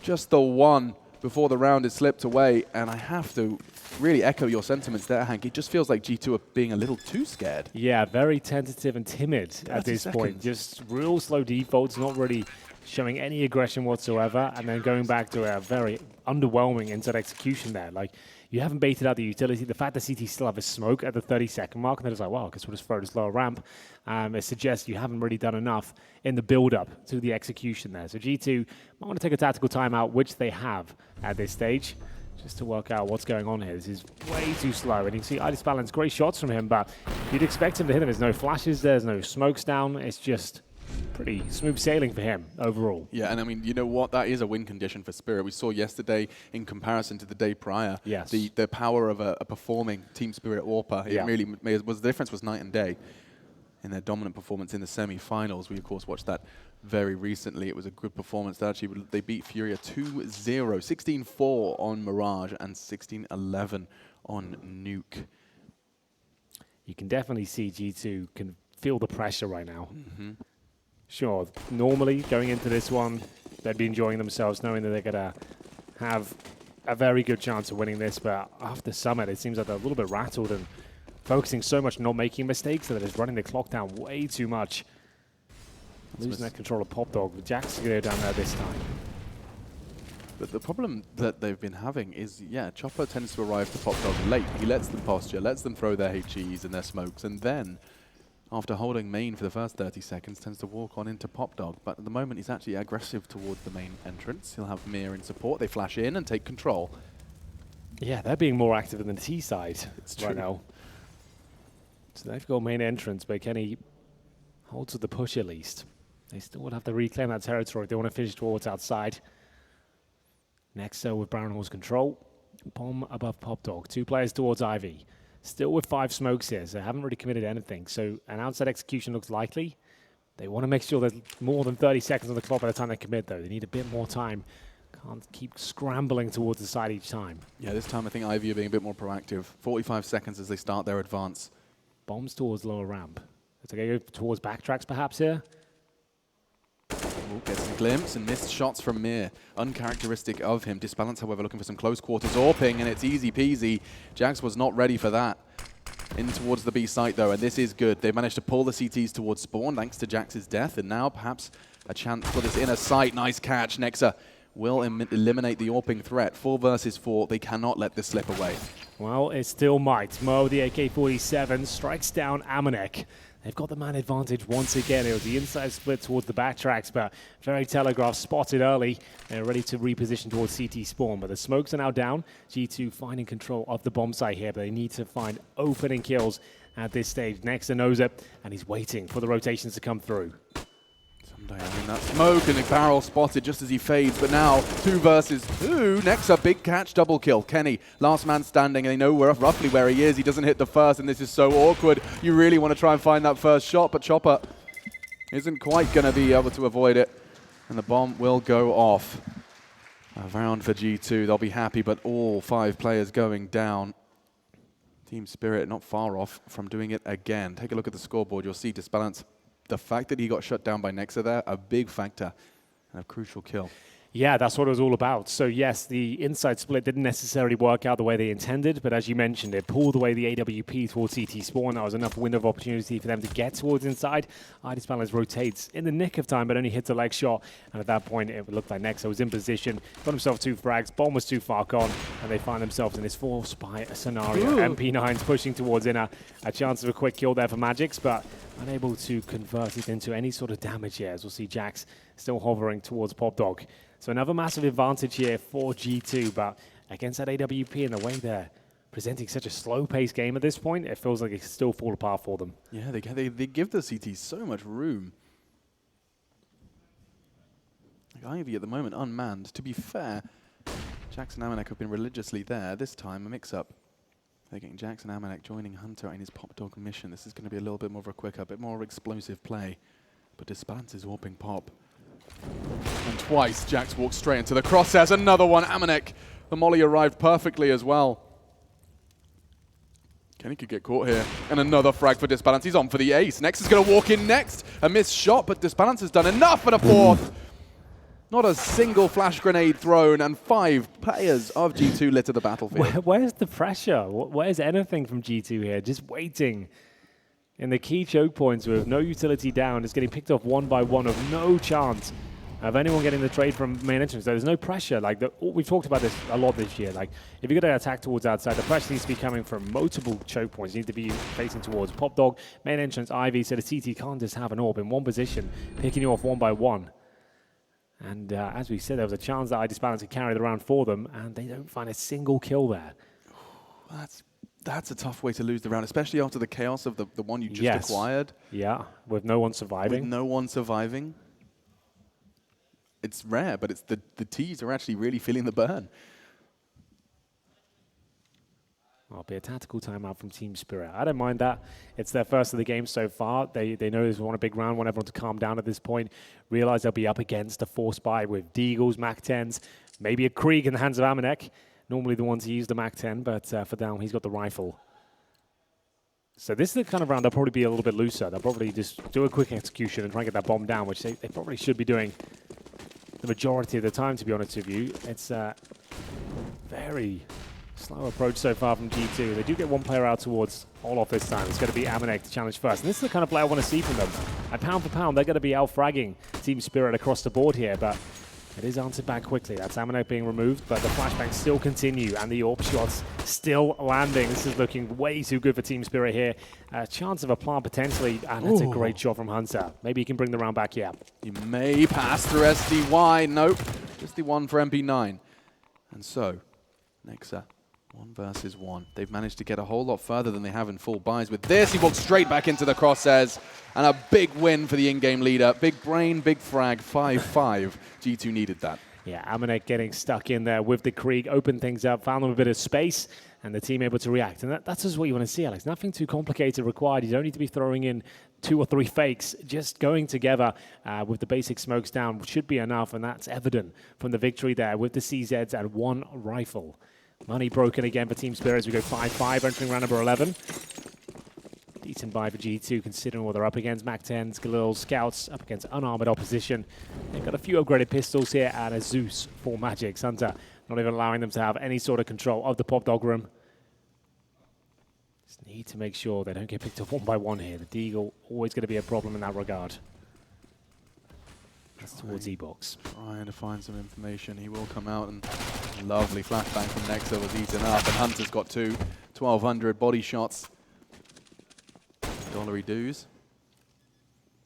Just the one before the round is slipped away. And I have to really echo your sentiments there, Hank. It just feels like G2 are being a little too scared. Yeah, very tentative and timid at this point. Just real slow defaults, not really showing any aggression whatsoever, and then going back to a very underwhelming inside execution there. Like, you haven't baited out the utility. The fact that CT still have a smoke at the 30-second mark, and they're just like, wow, I guess we'll just throw this lower ramp. It suggests you haven't really done enough in the build-up to the execution there. So G2 might want to take a tactical timeout, which they have at this stage, just to work out what's going on here. This is way too slow. And you can see Idis Balance, great shots from him, but you'd expect him to hit them. There's no flashes, there's no smokes down. It's just pretty smooth sailing for him overall. Yeah, and I mean, you know what? That is a win condition for Spirit. We saw yesterday, in comparison to the day prior, yes, the power of a performing Team Spirit AWPer. It really was, the difference was night and day in their dominant performance in the semi-finals. We, of course, watched that very recently. It was a good performance. They beat Furia 2-0, 16-4 on Mirage and 16-11 on Nuke. You can definitely see G2 can feel the pressure right now. Sure, normally going into this one, they'd be enjoying themselves, knowing that they're going to have a very good chance of winning this. But after Summit, it seems like they're a little bit rattled and focusing so much on not making mistakes that they're just running the clock down way too much. Losing that control of Pop Dog. Jack's going to go down there this time. But the problem that they've been having is, yeah, Chopper tends to arrive to Pop Dog late. He lets them posture, lets them throw their HEs and their smokes, and then, after holding main for the first 30 seconds, tends to walk on into Pop Dog. But at the moment, he's actually aggressive towards the main entrance. He'll have Mir in support. They flash in and take control. Yeah, they're being more active than the T side It's right true. now. So they've got main entrance, but Kenny holds with the push at least. They still would have to reclaim that territory if they want to finish towards outside. Next, with Brown Horse control. Bomb above Pop Dog. 2 players towards Ivy. Still with 5 smokes here, so they haven't really committed anything. So an outside execution looks likely. They want to make sure there's more than 30 seconds on the clock by the time they commit, though. They need a bit more time. Can't keep scrambling towards the side each time. Yeah, this time I think Ivy are being a bit more proactive. 45 seconds as they start their advance. Bombs towards lower ramp. So they go towards backtracks perhaps here. Ooh, gets a glimpse and missed shots from Mir. Uncharacteristic of him. Disbalance, however, looking for some close quarters AWPing, and it's easy peasy. Jax was not ready for that. In towards the B site, though, and this is good. They managed to pull the CTs towards spawn, thanks to Jax's death, and now perhaps a chance for this inner site. Nice catch. Nexa will eliminate the AWPing threat. 4 versus 4. They cannot let this slip away. Well, it still might. Mo, the AK-47, strikes down Amanek. They've got the man advantage once again. It was the inside split towards the backtracks, but very telegraph spotted early. They're ready to reposition towards CT spawn, but the smokes are now down. G2 finding control of the bomb site here, but they need to find opening kills at this stage. Nexa knows it, and he's waiting for the rotations to come through. Someday, I mean, that smoke and a barrel spotted just as he fades, but now 2 versus 2. Nexa, big catch, double kill. Kenny, last man standing, and they know roughly where he is. He doesn't hit the first, and this is so awkward. You really want to try and find that first shot, but Chopper isn't quite going to be able to avoid it, and the bomb will go off. A round for G2. They'll be happy, but all 5 players going down. Team Spirit not far off from doing it again. Take a look at the scoreboard. You'll see Disbalance. The fact that he got shut down by Nexa there, a big factor and a crucial kill. Yeah, that's what it was all about. So yes, the inside split didn't necessarily work out the way they intended, but as you mentioned, it pulled away the AWP towards CT spawn. That was enough window of opportunity for them to get towards inside. Balance rotates in the nick of time, but only hits a leg shot. And at that point, it looked like Nexa was in position, got himself 2 frags, bomb was too far gone, and they find themselves in this 4-spy scenario. Ooh. MP9's pushing towards inner, a chance of a quick kill there for Magics, but unable to convert it into any sort of damage here, as we'll see Jax still hovering towards Pop Dog. So another massive advantage here for G2, but against that AWP and the way they're presenting such a slow-paced game at this point, it feels like it can still fall apart for them. Yeah, they give the CT so much room. Like Ivy at the moment unmanned. To be fair, Jax and Amanek have been religiously there. This time, a mix-up. They're getting Jax and Amanek joining Hunter in his Pop Dog mission. This is going to be a little bit more of a quicker, bit more explosive play. But Disbalance is warping Pop. And twice, Jax walks straight into the crosshairs. Another one, Amanek. The molly arrived perfectly as well. Kenny could get caught here. And another frag for Disbalance. He's on for the ace. Nex is going to walk in next. A missed shot, but Disbalance has done enough for the 4th. Not a single flash grenade thrown, and 5 players of G2 litter the battlefield. Where's the pressure? Where's anything from G2 here? Just waiting. In the key choke points with no utility down, it's getting picked off one by one of no chance of anyone getting the trade from main entrance. There's no pressure. Like we've talked about this a lot this year. Like if you're going to attack towards outside, the pressure needs to be coming from multiple choke points. You need to be facing towards Pop Dog, main entrance, Ivy. So the CT can't just have an AWP in one position, picking you off one by one. And as we said, there was a chance that Disbalance could carry the round for them, and they don't find a single kill there. That's a tough way to lose the round, especially after the chaos of the one you just acquired. Yeah, with no one surviving. With no one surviving. It's rare, but it's the T's are actually really feeling the burn. It'll be a tactical timeout from Team Spirit. I don't mind that. It's their first of the game so far. They know they want a big round, want everyone to calm down at this point. Realize they'll be up against a 4-spy with Deagles, Mac-10s, maybe a Krieg in the hands of Amanek. Normally the ones who use the Mac-10, but for down, he's got the rifle. So this is the kind of round they'll probably be a little bit looser. They'll probably just do a quick execution and try and get that bomb down, which they probably should be doing the majority of the time, to be honest with you. It's a very slow approach so far from G2. They do get one player out towards Olof this time. It's going to be Amanek to challenge first. And this is the kind of play I want to see from them. And pound for pound, they're going to be out-fragging Team Spirit across the board here. But It is answered back quickly. That's Amanek being removed, but the flashbangs still continue, and the AWP shots still landing. This is looking way too good for Team Spirit here. A chance of a plant potentially, and that's a great shot from Hunter. Maybe he can bring the round back, yeah. He may pass through SDY. Nope, just the one for MP9. And so, Nexa, 1 versus 1. They've managed to get a whole lot further than they have in full buys. With this, he walks straight back into the crosshairs. And a big win for the in-game leader. Big brain, big frag, 5-5. G2 needed that. Yeah, Amanek getting stuck in there with the Krieg, opened things up, found them a bit of space, and the team able to react. And that's just what you want to see, Alex. Nothing too complicated required. You don't need to be throwing in 2 or 3 fakes. Just going together with the basic smokes down should be enough, and that's evident from the victory there with the CZs and 1 rifle. Money broken again for Team Spirit as we go 5-5, entering round number 11. Decent buy for G2, considering what they're up against. MAC-10s, Galil Scouts up against unarmored opposition. They've got a few upgraded pistols here and a Zeus for Magic. Hunter not even allowing them to have any sort of control of the pop dog room. Just need to make sure they don't get picked off 1 by 1 here. The Deagle always going to be a problem in that regard. That's towards E-Box. Trying to find some information. He will come out, and lovely flashbang from Nexa was eaten up, and Hunter's got 2 1,200 body shots. Dollary dues.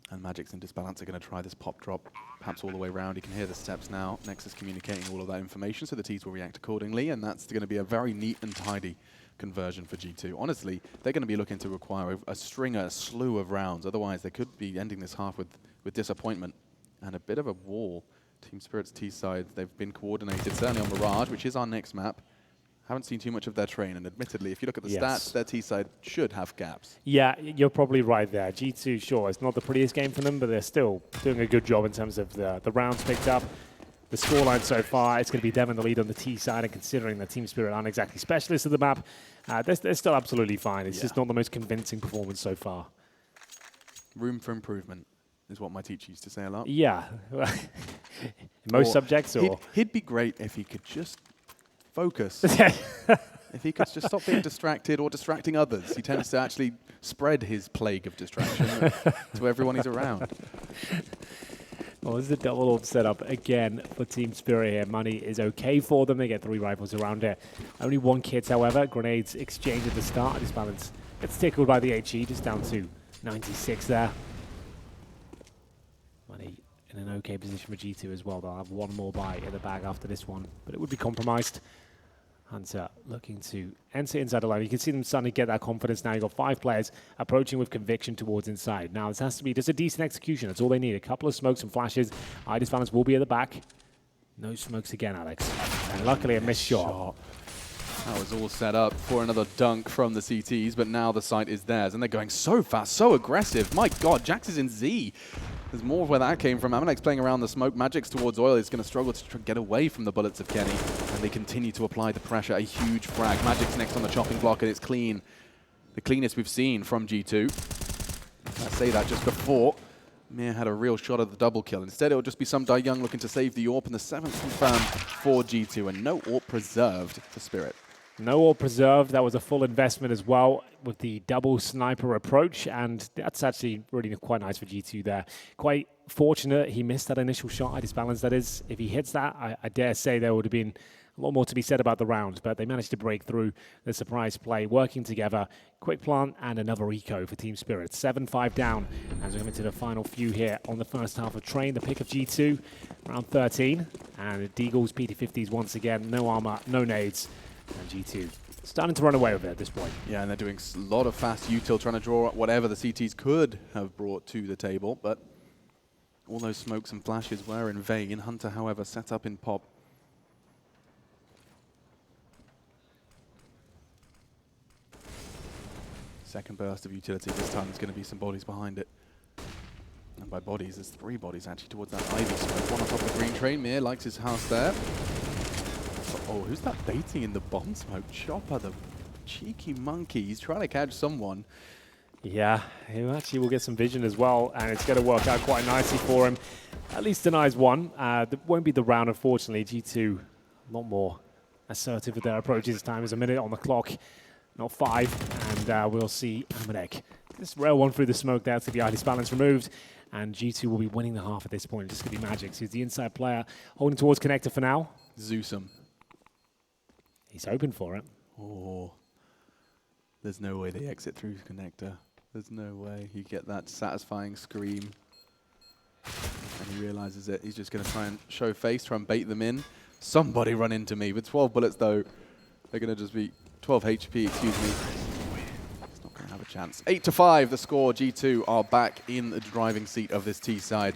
And Magic's and Disbalance are going to try this pop drop, perhaps all the way around. He can hear the steps now. Nexus communicating all of that information, so the T's will react accordingly, and that's going to be a very neat and tidy conversion for G2. Honestly, they're going to be looking to require a slew of rounds. Otherwise, they could be ending this half with disappointment and a bit of a wall. Team Spirit's T side, they've been coordinated, certainly on Mirage, which is our next map. Haven't seen too much of their train, and admittedly, if you look at the stats, their T side should have gaps. Yeah, you're probably right there. G2, sure, it's not the prettiest game for them, but they're still doing a good job in terms of the rounds picked up. The scoreline so far, it's going to be them in the lead on the T side, and considering that Team Spirit aren't exactly specialists of the map, they're still absolutely fine. It's just not the most convincing performance so far. Room for improvement is what my teacher used to say a lot. Yeah. In most subjects, or? He'd be great if he could just focus. If he could just stop being distracted or distracting others. He tends to actually spread his plague of distraction to everyone he's around. Well, this is a double AWP setup again for Team Spirit here. Money is okay for them. They get 3 rifles around it. Only 1 kit, however. Grenades exchanged at the start. Disbalance gets tickled by the HE, just down to 96 there. Money in an okay position for G2 as well. They'll have 1 more buy in the bag after this one, but it would be compromised. Hunter looking to enter inside the line. You can see them starting to get that confidence now. You've got 5 players approaching with conviction towards inside. Now, this has to be just a decent execution. That's all they need. A couple of smokes and flashes. Disbalance will be at the back. No smokes again, Alex. And luckily, a missed shot. That was all set up for another dunk from the CTs, but now the site is theirs, and they're going so fast, so aggressive. My God, Jax is in Z. There's more of where that came from. Amanek's playing around the smoke. Magic's towards oil. He's going to struggle to get away from the bullets of Kenny, and they continue to apply the pressure. A huge frag. Magic's next on the chopping block, and it's clean. The cleanest we've seen from G2. I say that just before Mir had a real shot at the double kill. Instead, it'll just be some Die Young looking to save the AWP, and the 7th confirmed for G2, and no AWP preserved for Spirit. No AWP preserved. That was a full investment as well with the double sniper approach, and that's actually really quite nice for G2 there. Quite fortunate he missed that initial shot. Disbalance, that is. If he hits that, I dare say there would have been a lot more to be said about the round, but they managed to break through the surprise play, working together. Quick plant and another eco for Team Spirit. 7-5 down as we come into the final few here on the first half of Train. The pick of G2, round 13, and Deagles, PT50s once again. No armor, no nades. And G2 starting to run away with it at this point. Yeah, and they're doing a lot of fast util, trying to draw up whatever the CTs could have brought to the table, but all those smokes and flashes were in vain. Hunter, however, set up in pop. Second burst of utility. This time there's going to be some bodies behind it. And by bodies, there's 3 bodies actually towards that Ivy smoke. One on top of the green train. Mir likes his house there. Oh, who's that baiting in the bomb smoke? Chopper, the cheeky monkey. He's trying to catch someone. Yeah, he actually will get some vision as well, and it's going to work out quite nicely for him. At least denies 1. That won't be the round, unfortunately. G2 a lot more assertive with their approach this time. There's a minute on the clock, not 5, and we'll see Amanek. This rail one through the smoke there to the Disbalance removed. and G2 will be winning the half at this point. It's going to be Magix, who's the inside player, holding towards connector for now. Zeus him. He's open for it. Oh, there's no way they exit through connector. There's no way. You get that satisfying scream. And he realizes it. He's just going to try and show face, try and bait them in. Somebody run into me. With 12 bullets, though, they're going to just be 12 HP, excuse me. It's not going to have a chance. 8-5, the score. G2 are back in the driving seat of this T side.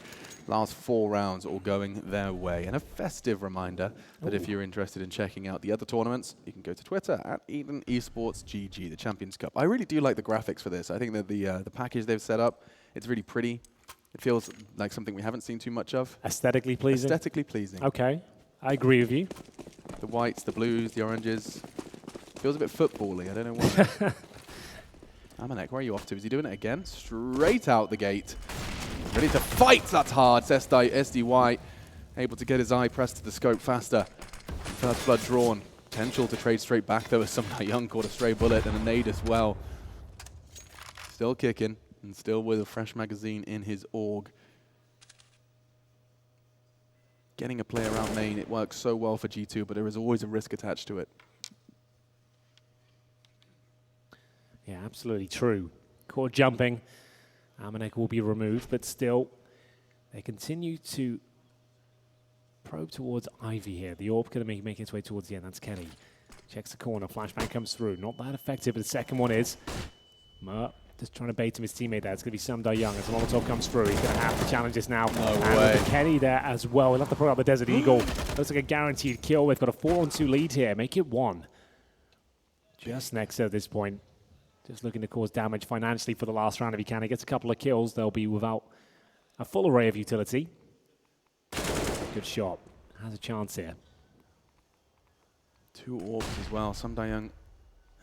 Last 4 rounds all going their way. And a festive reminder that if you're interested in checking out the other tournaments, you can go to Twitter at Eden Esports GG, the Champions Cup. I really do like the graphics for this. I think that the package they've set up, it's really pretty. It feels like something we haven't seen too much of. Aesthetically pleasing? Aesthetically pleasing. Okay, I agree with you. The whites, the blues, the oranges. Feels a bit football-y. I don't know why. Amanek, where are you off to? Is he doing it again? Straight out the gate. Ready to fight. That's hard. SDY able to get his eye pressed to the scope faster. First blood drawn. Potential to trade straight back, though, as Somebody Young caught a stray bullet and a nade as well. Still kicking and still with a fresh magazine in his AUG. Getting a player out main, it works so well for G2, but there is always a risk attached to it. Yeah, absolutely true. Caught jumping. Amanek will be removed, but still, they continue to probe towards Ivy here. The AWP going to make its way towards the end. That's Kenny. Checks the corner. Flashbang comes through. Not that effective, but the second one is. Mer just trying to bait him his teammate there. It's going to be Samdai Young as Molotov comes through. He's going to have to challenge this now. No and way. with Kenny there as well. He'll have to put out the Desert Eagle. Looks like a guaranteed kill. They've got a 4-on-2 lead here. Make it 1. Just next at this point. Just looking to cause damage financially for the last round. If he can, he gets a couple of kills. They'll be without a full array of utility. Good shot. Has a chance here. 2 orbs as well. Samdai Young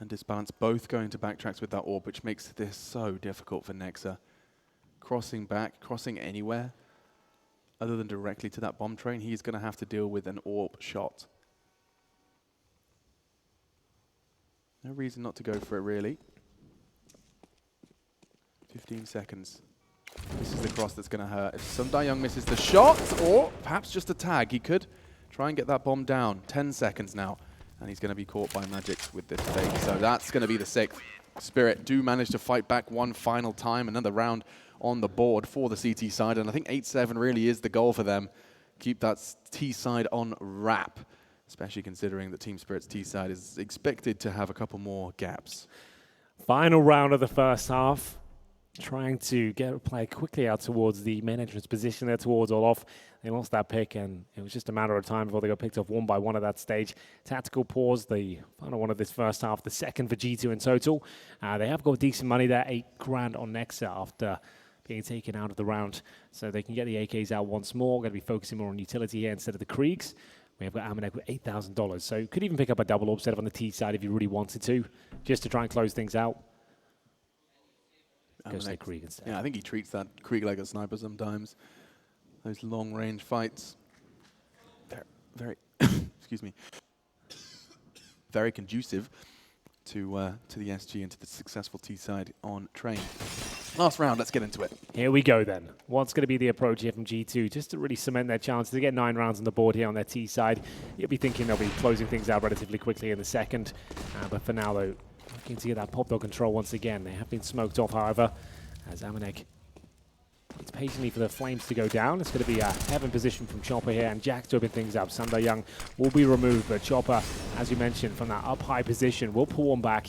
and Disbalance both going to backtracks with that orb, which makes this so difficult for Nexa. Crossing back, crossing anywhere other than directly to that bomb train, he's going to have to deal with an orb shot. No reason not to go for it, really. 15 seconds. This is the cross that's going to hurt. If Samdai Young misses the shot, or perhaps just a tag, he could try and get that bomb down. 10 seconds now, and he's going to be caught by Magix with this fake. So that's going to be the 6th. Spirit do manage to fight back one final time. Another round on the board for the CT side, and I think 8-7 really is the goal for them. Keep that T side on wrap, especially considering that Team Spirit's T side is expected to have a couple more gaps. Final round of the first half. Trying to get a player quickly out towards the main entrance position there towards Olof. They lost that pick, and it was just a matter of time before they got picked off one by one at that stage. Tactical pause, the final one of this first half, the second for G2 in total. They have got decent money there, 8 grand on Nexa after being taken out of the round. So they can get the AKs out once more. Going to be focusing more on utility here instead of the Kriegs. We have got Amanek with $8,000. So could even pick up a double orb set up on the T side if you really wanted to, just to try and close things out. Goes to the Krieg instead. Yeah, I think he treats that Krieg like a sniper sometimes. Those long-range fights. Very, excuse me, very conducive to the SG and to the successful T side on train. Last round, let's get into it. Here we go then. What's going to be the approach here from G2 just to really cement their chances to get 9 rounds on the board here on their T side? You'll be thinking they'll be closing things out relatively quickly in the second. But for now, though, looking to get that pop dog control once again. They have been smoked off, however, as Amanek waits patiently for the flames to go down. It's going to be a heaven position from Chopper here, and Jack to open things up. Samdai Young will be removed, but Chopper, as you mentioned, from that up high position, will pull one back.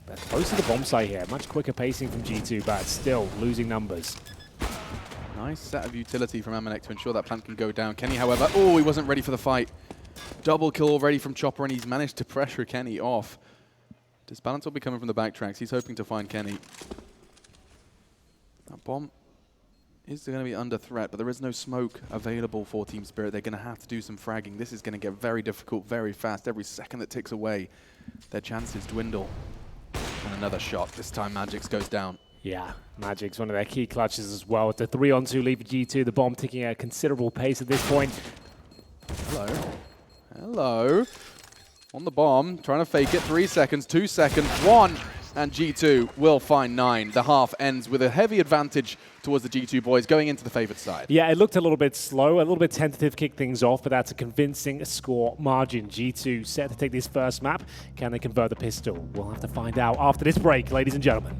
But close to the bomb site here. Much quicker pacing from G2, but still losing numbers. Nice set of utility from Amanek to ensure that plant can go down. Kenny, however, oh, he wasn't ready for the fight. Double kill already from Chopper, and he's managed to pressure Kenny off. Disbalance will be coming from the backtracks. He's hoping to find Kenny. That bomb is going to be under threat, but there is no smoke available for Team Spirit. They're going to have to do some fragging. This is going to get very difficult very fast. Every second that ticks away, their chances dwindle. And another shot. This time Magix goes down. Yeah, Magic's one of their key clutches as well. With the 3-on-2 lead for G2, the bomb ticking at a considerable pace at this point. Hello. Hello. On the bomb, trying to fake it. 3 seconds, 2 seconds, 1. And G2 will find 9. The half ends with a heavy advantage towards the G2 boys going into the favored side. Yeah, it looked a little bit slow, a little bit tentative, kick things off, but that's a convincing score margin. G2 set to take this first map. Can they convert the pistol? We'll have to find out after this break, ladies and gentlemen.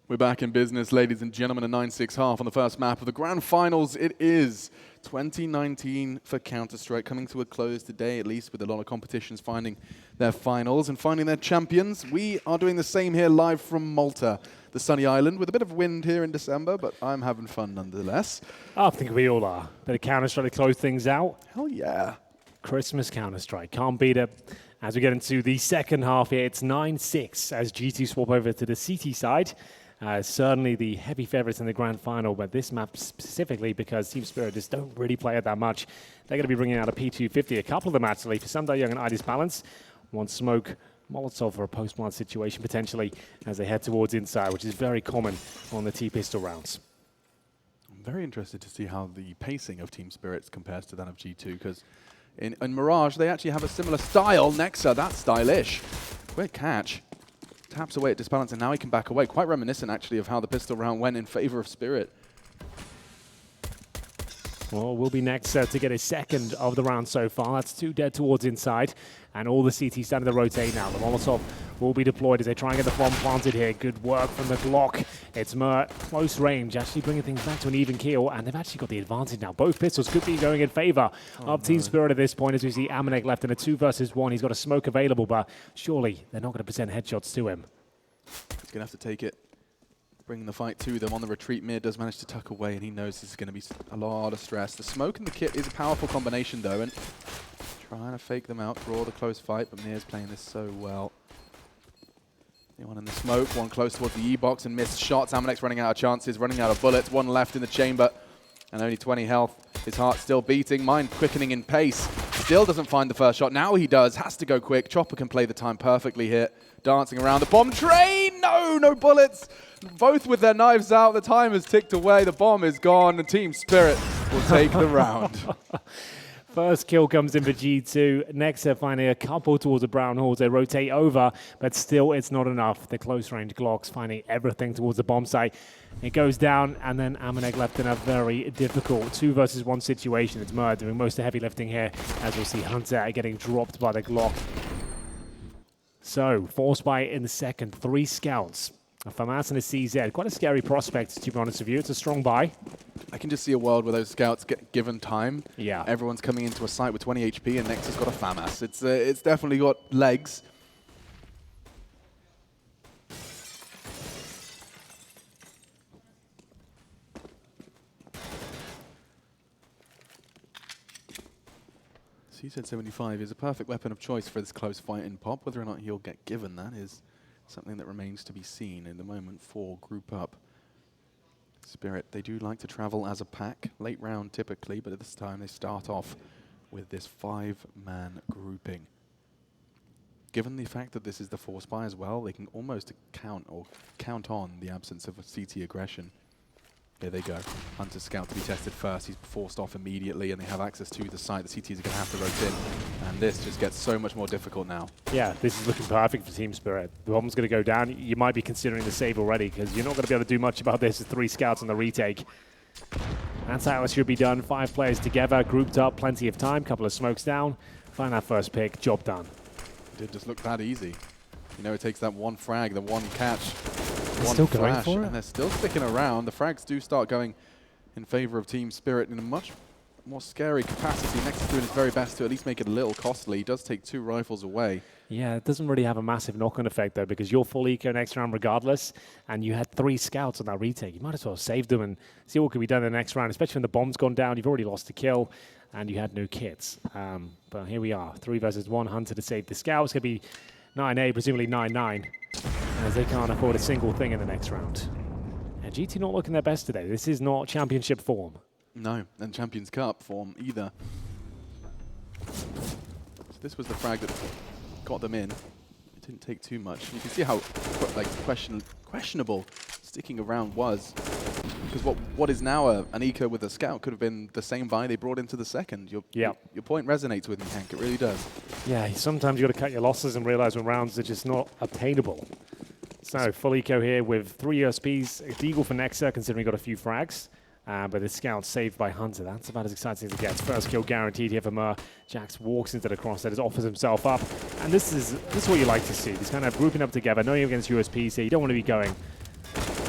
We're back in business, ladies and gentlemen, a 9-6 half on the first map of the Grand Finals. It is 2019 for Counter-Strike, coming to a close today, at least, with a lot of competitions finding their finals and finding their champions. We are doing the same here live from Malta, the sunny island, with a bit of wind here in December, but I'm having fun nonetheless. I think we all are. Bit of Counter-Strike to close things out. Hell yeah. Christmas Counter-Strike. Can't beat it. As we get into the second half here, it's 9-6 as G2 swap over to the CT side. Certainly the heavy favorites in the grand final, but this map specifically because Team Spirit just don't really play it that much. They're going to be bringing out a P250, a couple of them actually, for Sunday Young and Idis Balance. One smoke, Molotov for a post-plant situation potentially as they head towards inside, which is very common on the T-pistol rounds. I'm very interested to see how the pacing of Team Spirits compares to that of G2, because in Mirage, they actually have a similar style. Nexa, that's stylish. Quick catch. Taps away at Disbalance, and now he can back away. Quite reminiscent, actually, of how the pistol round went in favor of Spirit. Well, we'll be next to get a second of the round so far. That's 2 dead towards inside. And all the CT starting to rotate now. The Molotov will be deployed as they try and get the bomb planted here. Good work from the Glock. It's Mer, close range, actually bringing things back to an even keel. And they've actually got the advantage now. Both pistols could be going in favor of Team Spirit at this point, as we see Amanek left in a 2 versus 1. He's got a smoke available, but surely they're not going to present headshots to him. He's going to have to take it. Bringing the fight to them on the retreat. Mir does manage to tuck away, and he knows this is going to be a lot of stress. The smoke and the kit is a powerful combination, though, and trying to fake them out, draw the close fight, but Mir's playing this so well. One in the smoke, one close towards the E-box, and missed shots. Amanek's running out of chances, running out of bullets. One left in the chamber, and only 20 health. His heart still beating, mind quickening in pace. Still doesn't find the first shot. Now he does, has to go quick. Chopper can play the time perfectly here. Dancing around the bomb train. No bullets. Both with their knives out. The time has ticked away. The bomb is gone. The Team Spirit will take the round. First kill comes in for G2. Next, they're finding a couple towards the brown halls. They rotate over, but still it's not enough. The close-range Glocks finding everything towards the bomb site. It goes down, and then Amanek left in a very difficult 2 versus 1 situation. It's Murd doing most of the heavy lifting here, as we'll see Hunter getting dropped by the Glock. So, force buy in the second, 3 scouts. A FAMAS and a CZ. Quite a scary prospect, to be honest with you. It's a strong buy. I can just see a world where those scouts get given time. Yeah. Everyone's coming into a site with 20 HP, and Nexus got a FAMAS. It's definitely got legs. CZ75 is a perfect weapon of choice for this close fight in Pop. Whether or not he'll get given that is something that remains to be seen in the moment for Group Up. Spirit, they do like to travel as a pack, late round typically, but at this time they start off with this 5-man grouping. given the fact that this is the force buy as well, they can almost count on the absence of a CT aggression. Here they go. Hunter's scout to be tested first. He's forced off immediately, and they have access to the site. The CTs are going to have to rotate in, and this just gets so much more difficult now. Yeah, this is looking perfect for Team Spirit. The bomb's going to go down. You might be considering the save already, because you're not going to be able to do much about this with 3 scouts on the retake. That's how it should be done. 5 players together, grouped up, plenty of time, couple of smokes down. Find that first pick, job done. It did just look that easy. You know, it takes that one frag, the one catch, one still going flash, for it? and they're still sticking around. The frags do start going in favor of Team Spirit in a much more scary capacity. Next is doing his very best to at least make it a little costly. He does take 2 rifles away. Yeah, it doesn't really have a massive knock-on effect, though, because you're full eco next round regardless, and you had 3 scouts on that retake. You might as well have saved them and see what can be done in the next round, especially when the bomb's gone down. You've already lost a kill, and you had no kits. But here we are, 3 versus 1 Hunter to save the scout. It's going to be 9-8, presumably 9-9, as they can't afford a single thing in the next round. And GT not looking their best today. This is not championship form. No, and Champions Cup form either. So this was the frag that got them in. It didn't take too much. You can see how questionable sticking around was, because what is now an eco with a scout could have been the same buy they brought into the second. Your point resonates with me, Hank. It really does. Yeah, sometimes you got to cut your losses and realize when rounds are just not obtainable. So full eco here with 3 USPs. A Deagle for Nexa, considering he got a few frags. But the scout saved by Hunter. That's about as exciting as it gets. First kill guaranteed here for Mer. Jax walks into the crosshead, offers himself up. And this is what you like to see. This kind of grouping up together, knowing against USPs here. You don't want to be going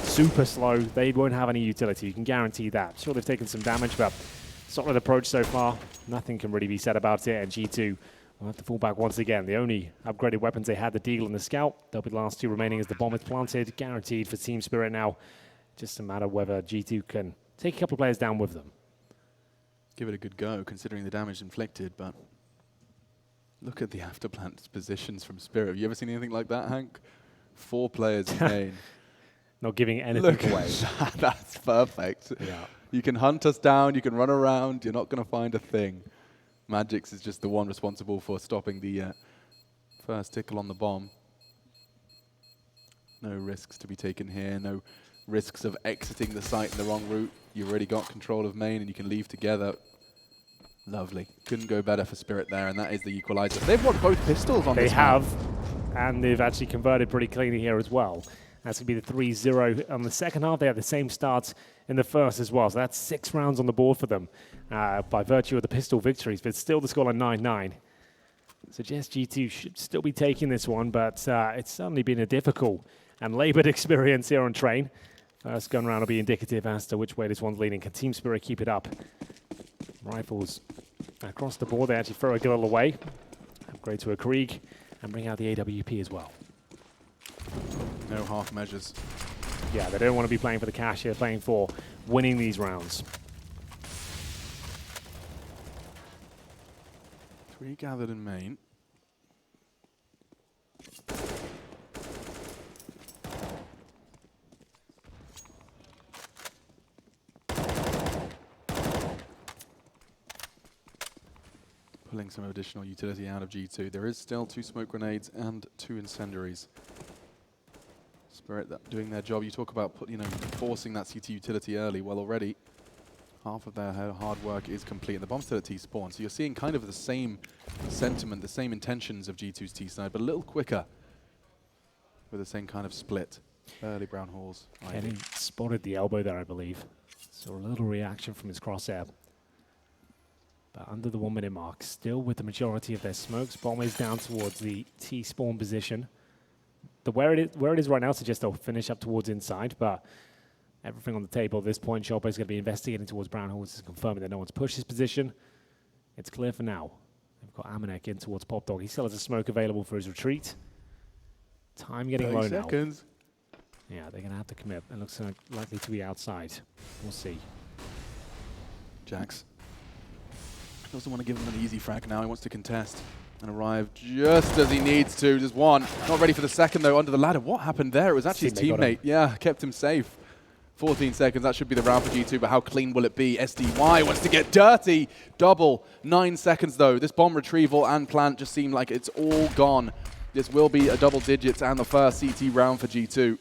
super slow. They won't have any utility. You can guarantee that. Sure, they've taken some damage, but solid approach so far. Nothing can really be said about it. And G2 will have to fall back once again. The only upgraded weapons they had, the Deagle and the Scout. They'll be the last 2 remaining as the bomb is planted. Guaranteed for Team Spirit now. Just a matter whether G2 can take a couple of players down with them. Give it a good go, considering the damage inflicted, but look at the afterplant positions from Spirit. Have you ever seen anything like that, Hank? 4 players in main. Not giving anything Look away. That's perfect. Yeah. You can hunt us down, you can run around, you're not going to find a thing. Magix is just the one responsible for stopping the first tickle on the bomb. No risks to be taken here, no risks of exiting the site in the wrong route. You've already got control of main and you can leave together. Lovely. Couldn't go better for Spirit there, and that is the equalizer. They've won both pistols on this They have, and they've actually converted pretty cleanly here as well. That's going to be the 3-0 on the second half. They had the same starts in the first as well. So that's 6 rounds on the board for them by virtue of the pistol victories, but still the scoreline 9-9. Suggests G2 should still be taking this one, but it's certainly been a difficult and laboured experience here on Train. First gun round will be indicative as to which way this one's leaning. Can Team Spirit keep it up? Rifles across the board. They actually throw a Guerrilla away, upgrade to a Krieg, and bring out the AWP as well. No half measures. Yeah, they don't want to be playing for the cash here, playing for winning these rounds. 3 gathered in main. Pulling some additional utility out of G2. There is still 2 smoke grenades and 2 incendiaries. Spirit doing their job. You talk about forcing that CT utility early. Well, already half of their hard work is complete. And the bomb's still at T-spawn. So you're seeing kind of the same sentiment, the same intentions of G2's T-side, but a little quicker with the same kind of split. Early brown halls. Kenny spotted the elbow there, I believe. So a little reaction from his crosshair. But under the 1 minute mark, still with the majority of their smokes. Bomb is down towards the T-spawn position. Where it is right now suggests they'll finish up towards inside, but everything on the table at this point. Chopper is going to be investigating towards brown halls, confirming that no one's pushed his position. It's clear for now. They've got Amanek in towards Pop Dog. He still has a smoke available for his retreat. Time getting low now. Seconds. Yeah, they're going to have to commit. It looks likely to be outside. We'll see. Jax doesn't want to give him an easy frag now. He wants to contest and arrive just as he needs to. Just one. Not ready for the second, though, under the ladder. What happened there? It was actually his teammate. Yeah, kept him safe. 14 seconds. That should be the round for G2, but how clean will it be? SDY wants to get dirty. Double. 9 seconds, though. This bomb retrieval and plant just seem like it's all gone. This will be a double digits and the first CT round for G2.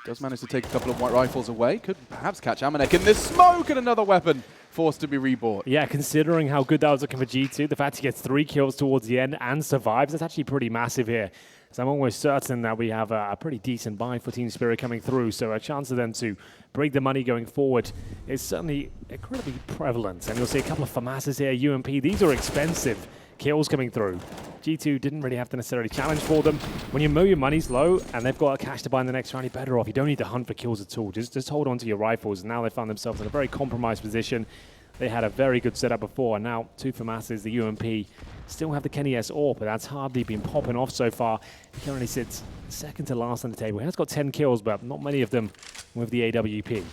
Does manage to take a couple of white rifles away. Could perhaps catch Amanek in this smoke, and another weapon forced to be rebought. Yeah, considering how good that was looking for G2, the fact he gets 3 kills towards the end and survives, that's actually pretty massive here. So I'm almost certain that we have a pretty decent buy for Team Spirit coming through. So a chance of them to break the money going forward is certainly incredibly prevalent. And you'll see a couple of FAMASs here, UMP. These are expensive kills coming through. G2 didn't really have to necessarily challenge for them. When you know your money's low and they've got a cash to buy in the next round, you're better off. You don't need to hunt for kills at all. Just hold on to your rifles. And now they found themselves in a very compromised position. They had a very good setup before, and now 2 FAMASs, the UMP. Still have the Kenny S AWP, but that's hardly been popping off so far. He currently sits second to last on the table. He has got 10 kills, but not many of them with the AWP.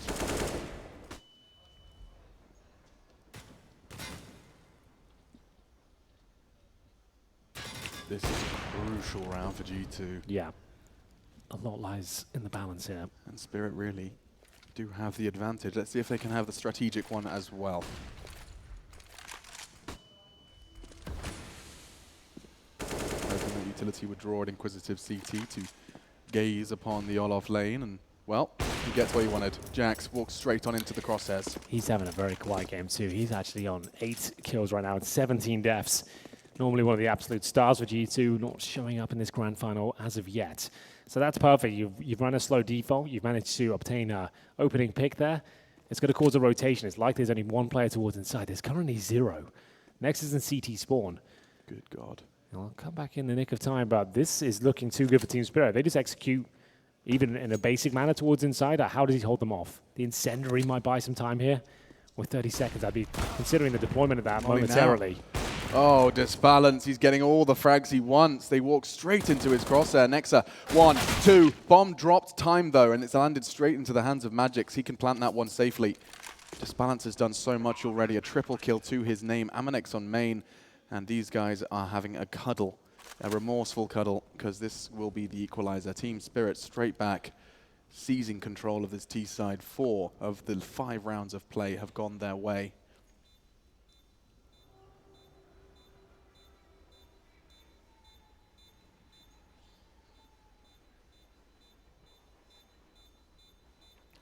This is a crucial round for G2. Yeah, a lot lies in the balance here. And Spirit really do have the advantage. Let's see if they can have the strategic one as well. Hoping that Utility would draw an Inquisitive CT to gaze upon the Olof lane, and, well, he gets what he wanted. Jax walks straight on into the crosshairs. He's having a very quiet game too. He's actually on 8 kills right now and 17 deaths. Normally one of the absolute stars for G2, not showing up in this grand final as of yet. So that's perfect. You've run a slow default. You've managed to obtain an opening pick there. It's going to cause a rotation. It's like there's only 1 player towards inside. There's currently 0. Next is in CT spawn. Good God. I'll come back in the nick of time, but this is looking too good for Team Spirit. They just execute, even in a basic manner, towards inside. How does he hold them off? The incendiary might buy some time here. With 30 seconds, I'd be considering the deployment of that momentarily. Oh, Disbalance. He's getting all the frags he wants. They walk straight into his crosshair. Nexa, 1, 2. Bomb dropped time, though, and it's landed straight into the hands of Magix. He can plant that one safely. Disbalance has done so much already. A triple kill to his name. Amanex on main. And these guys are having a cuddle, a remorseful cuddle, because this will be the equalizer. Team Spirit straight back, seizing control of this T side. 4 of the 5 rounds of play have gone their way.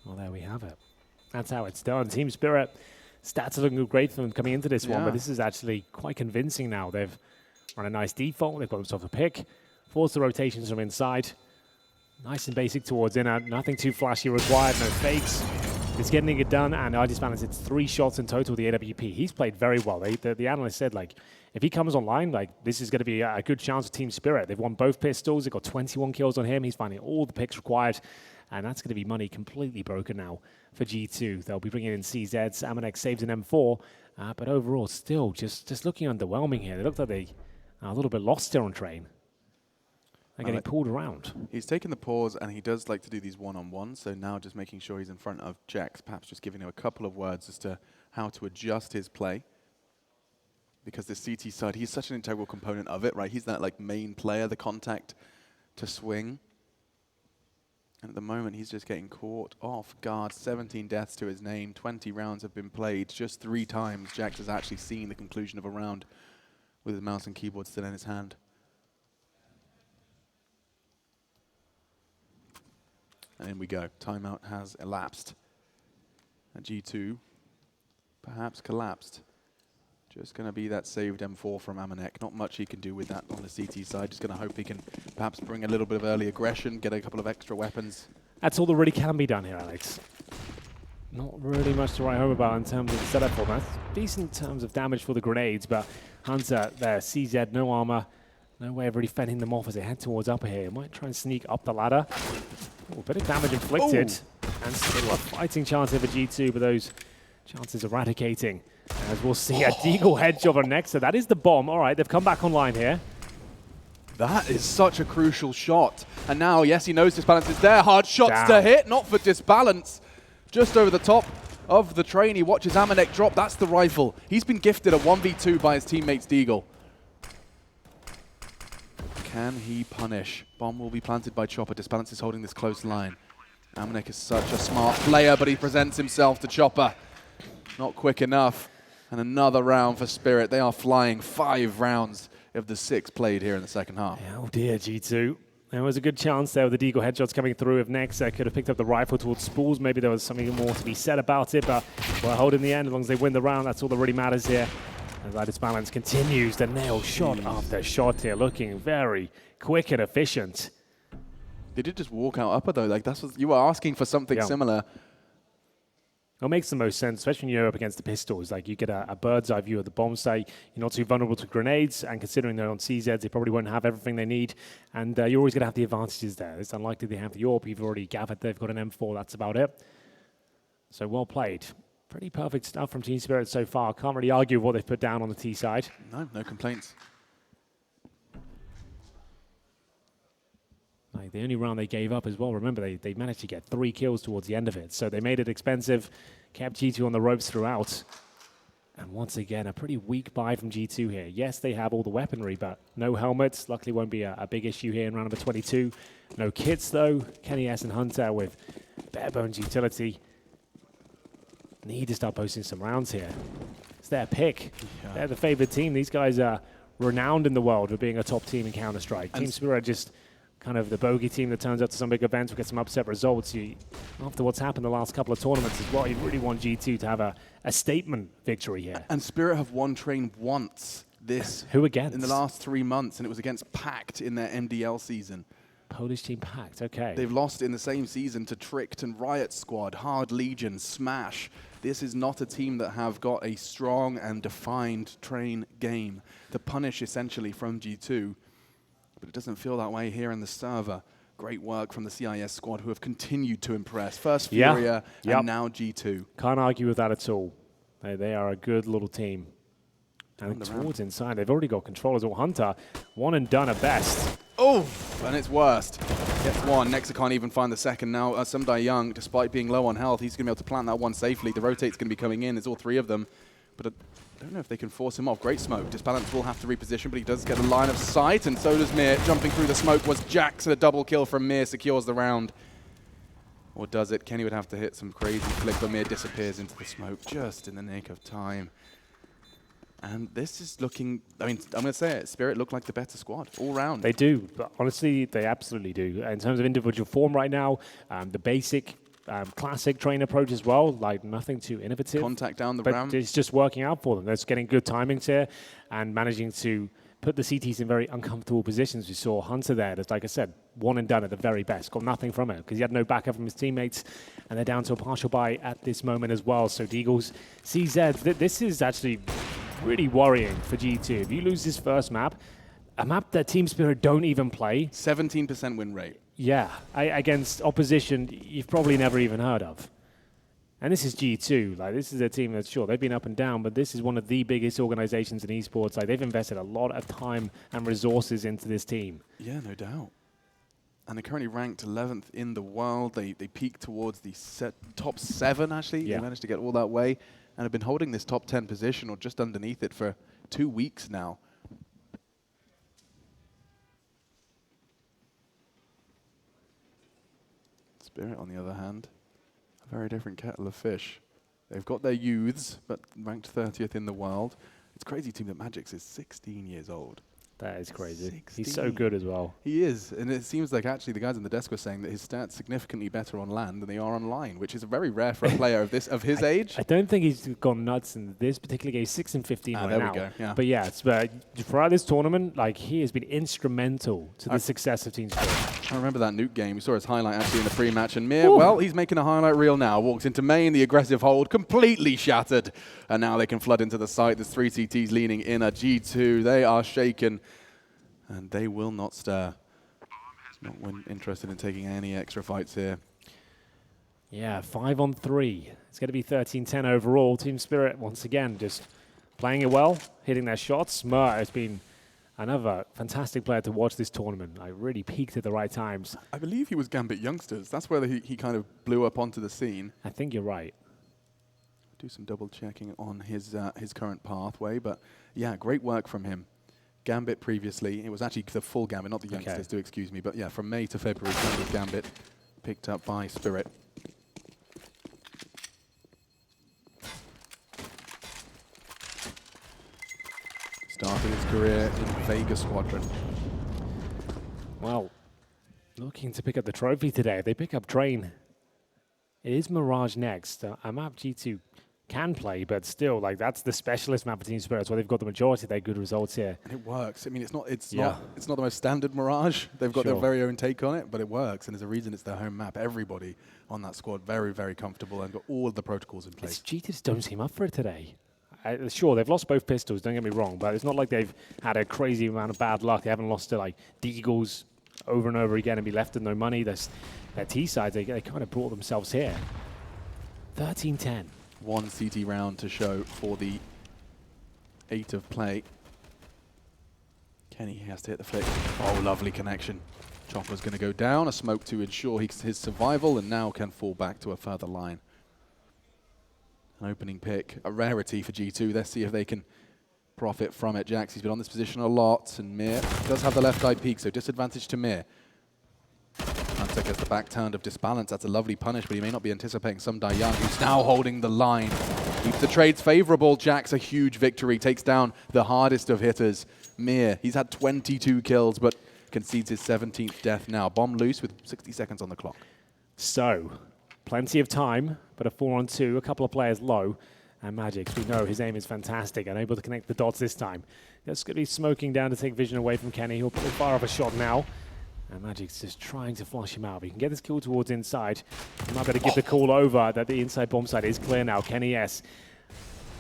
Well, there we have it. That's how it's done. Team Spirit, stats are looking great for them coming into this one, but this is actually quite convincing now. They've run a nice default. They've got themselves a pick. Force the rotations from inside. Nice and basic towards inner. Nothing too flashy required. No fakes. It's getting it done, and I just managed it's 3 shots in total, the AWP. He's played very well. The analyst said, like, if he comes online, like, this is going to be a good chance for Team Spirit. They've won both pistols. They've got 21 kills on him. He's finding all the picks required. And that's going to be money completely broken now for G2. They'll be bringing in CZs. Amanek saves an M4. But overall, still just looking underwhelming here. They look like they are a little bit lost here on train. They're getting pulled around. He's taken the pause, and he does like to do these one-on-ones. So now just making sure he's in front of Jax, perhaps just giving him a couple of words as to how to adjust his play. Because the CT side, he's such an integral component of it, right? He's that like main player, the contact to swing. And at the moment, he's just getting caught off guard. 17 deaths to his name. 20 rounds have been played. Just 3 times Jax has actually seen the conclusion of a round with his mouse and keyboard still in his hand. And in we go. Timeout has elapsed. And G2 perhaps collapsed. Just going to be that saved M4 from Amanek. Not much he can do with that on the CT side. Just going to hope he can perhaps bring a little bit of early aggression, get a couple of extra weapons. That's all that really can be done here, Alex. Not really much to write home about in terms of the setup for that. Decent in terms of damage for the grenades, but Hunter there, CZ, no armor. No way of really fending them off as they head towards upper here. Might try and sneak up the ladder. Oh, a bit of damage inflicted. Ooh. And still a fighting chance here for G2, but those chances eradicating. As we'll see a Deagle headshot on Nexa. That is the bomb. All right, they've come back online here. That is such a crucial shot. And now, yes, he knows Disbalance is there. Hard shots to hit, not for Disbalance. Just over the top of the train, he watches Amanek drop. That's the rifle. He's been gifted a 1v2 by his teammates Deagle. Can he punish? Bomb will be planted by Chopper. Disbalance is holding this close line. Amanek is such a smart player, but he presents himself to Chopper. Not quick enough. And another round for Spirit. They are flying 5 rounds of the 6 played here in the second half. Oh dear, G2. There was a good chance there with the Deagle headshots coming through. If Nexa could have picked up the rifle towards Spools, maybe there was something more to be said about it, but we're holding the end. As long as they win the round, that's all that really matters here. And Lattice Balance continues to nail shot after shot here, looking very quick and efficient. They did just walk out upper, though. Like, that's what you were asking for, something similar. It makes the most sense, especially when you're up against the pistols. Like, you get a bird's eye view of the bomb site. You're not too vulnerable to grenades, and considering they're on CZs, they probably won't have everything they need. And you're always going to have the advantages there. It's unlikely they have the AWP. You've already gathered they've got an M4. That's about it. So well played. Pretty perfect stuff from Team Spirit so far. Can't really argue with what they've put down on the T side. No complaints. Like the only round they gave up as well, remember, they managed to get 3 kills towards the end of it. So they made it expensive, kept G2 on the ropes throughout. And once again, a pretty weak buy from G2 here. Yes, they have all the weaponry, but no helmets. Luckily won't be a big issue here in round number 22. No kits, though. Kenny S and Hunter with bare bones utility. Need to start posting some rounds here. It's their pick. Yeah. They're the favored team. These guys are renowned in the world for being a top team in Counter-Strike. Team Spirit just kind of the bogey team that turns up to some big events, will get some upset results. After what's happened the last couple of tournaments as well, you really want G2 to have a statement victory here. And Spirit have won train once this. Who against? In the last 3 months, and it was against Pact in their MDL season. Polish team Pact, okay. They've lost in the same season to Tricked and Riot Squad, Hard Legion, Smash. This is not a team that have got a strong and defined train game to punish essentially from G2. But it doesn't feel that way here in the server. Great work from the CIS squad who have continued to impress. First Furia and now G2. Can't argue with that at all. They are a good little team. And towards inside, they've already got control as well. Hunter, one and done at best. Oh, and it's worst. Gets one. Nexa can't even find the second now. Sumdai Young, despite being low on health, he's going to be able to plant that one safely. The rotate's going to be coming in. It's all 3 of them. But I don't know if they can force him off. Great smoke. Disbalance will have to reposition, but he does get a line of sight, and so does Mir. Jumping through the smoke was Jax, and a double kill from Mir secures the round. Or does it? Kenny would have to hit some crazy flick, but Mir disappears into the smoke just in the nick of time. And this is looking, I mean, I'm going to say it, Spirit look like the better squad all round. They do, but honestly, they absolutely do. In terms of individual form right now, the basic, classic train approach as well, like nothing too innovative. Contact down the but ramp. It's just working out for them. They're just getting good timings here and managing to put the CTs in very uncomfortable positions. We saw Hunter there, that's, like I said, one and done at the very best. Got nothing from it because he had no backup from his teamates, and they're down to a partial buy at this moment as well. So Deagles, CZ, this is actually really worrying for G2. If you lose this first map, a map that Team Spirit don't even play. 17% win rate. Yeah, against opposition you've probably never even heard of. And this is G2. Like, this is a team that's, sure, they've been up and down, but this is one of the biggest organizations in esports. Like, they've invested a lot of time and resources into this team. Yeah, no doubt. And they're currently ranked 11th in the world. They peaked towards the top 7, actually. Yeah. They managed to get all that way and have been holding this top 10 position or just underneath it for 2 weeks now. Spirit, on the other hand, a very different kettle of fish. They've got their youths, but ranked 30th in the world. It's crazy team that Magix is 16 years old. That is crazy. 16. He's so good as well. He is, and it seems like actually the guys on the desk were saying that his stats significantly better on land than they are online, which is very rare for a player of his age. I don't think he's gone nuts in this particular game. 6 and 15 right there now. we go, yeah. But yeah, throughout this tournament, like, he has been instrumental to the success of Team Spirit. I remember that Nuke game. We saw his highlight actually in the pre-match, and Mir, well, he's making a highlight reel now. Walks into main, the aggressive hold, completely shattered. And now they can flood into the site. There's 3 CTs leaning in at G2. They are shaken, and they will not stir. Not interested in taking any extra fights here. Yeah, 5 on 3. It's going to be 13-10 overall. Team Spirit, once again, just playing it well, hitting their shots. Mur has been another fantastic player to watch this tournament. I really peaked at the right times. I believe he was Gambit Youngsters. That's where he kind of blew up onto the scene. I think you're right. Do some double checking on his current pathway, but yeah, great work from him. Gambit previously, it was actually the full Gambit, not the Youngsters, do excuse me, but yeah, from May to February, Gambit picked up by Spirit. started his career in Vega Squadron. Well, looking to pick up the trophy today. They pick up Train. It is Mirage next. A map G2 can play, but still, like, that's the specialist map for Team Spirit. That's why they've got the majority of their good results here. And it works. I mean, it's not the most standard Mirage. They've got their very own take on it, but it works. And there's a reason it's their home map. Everybody on that squad very, very comfortable and got all of the protocols in place. G2 just don't seem up for it today. Sure, they've lost both pistols, don't get me wrong, but it's not like they've had a crazy amount of bad luck. They haven't lost to, like, Deagles over and over again and be left with no money. Their T-sides, they kind of brought themselves here. 13-10. One CT round to show for the 8 of play. Kenny has to hit the flick. Oh, lovely connection. Chopper's going to go down. A smoke to ensure his survival, and now can fall back to a further line. An opening pick, a rarity for G2. Let's see if they can profit from it. Jax, he's been on this position a lot, and Mir does have the left eye peak, so disadvantage to Mir. Hunter gets the back turned of Disbalance. That's a lovely punish, but he may not be anticipating some Young, who's now holding the line. Keeps the trades favorable. Jax, a huge victory, takes down the hardest of hitters. Mir, he's had 22 kills, but concedes his 17th death now. Bomb loose with 60 seconds on the clock. So, plenty of time, but a 4-on-2, a couple of players low. And Magix, we know his aim is fantastic, unable to connect the dots this time. That's going to be smoking down to take vision away from Kenny. He'll probably fire off a shot now. And Magic's just trying to flush him out. But he can get this kill towards inside. He might better give the call over that the inside bomb side is clear now. Kenny S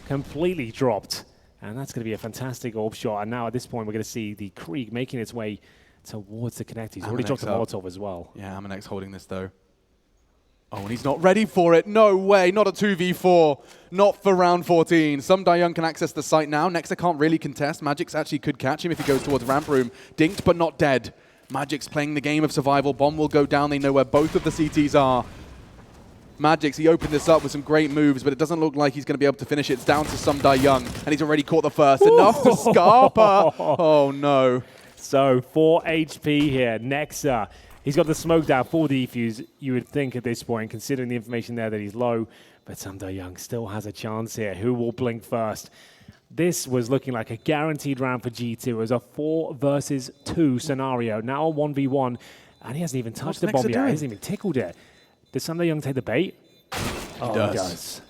completely dropped. And that's going to be a fantastic orb shot. And now at this point, we're going to see the Krieg making its way towards the connect. He's already dropped a Molotov as well. Yeah, Amanex holding this though. Oh, and he's not ready for it. No way. Not a 2v4. Not for round 14. Some Young can access the site now. Nexa can't really contest. Magix actually could catch him if he goes towards ramp room. Dinked, but not dead. Magix playing the game of survival. Bomb will go down. They know where both of the CTs are. Magix, he opened this up with some great moves, but it doesn't look like he's going to be able to finish it. It's down to some Young, and he's already caught the first. Enough to Scarpa. Oh, no. So, 4 HP here. Nexa. He's got the smoke down, 4 defuse, you would think at this point, considering the information there that he's low. But Sam Young still has a chance here. Who will blink first? This was looking like a guaranteed round for G2. It was a 4 versus 2 scenario. Now a 1v1, and he hasn't even touched the bomb yet. He hasn't even tickled it. Did Sam Young take the bait? He does.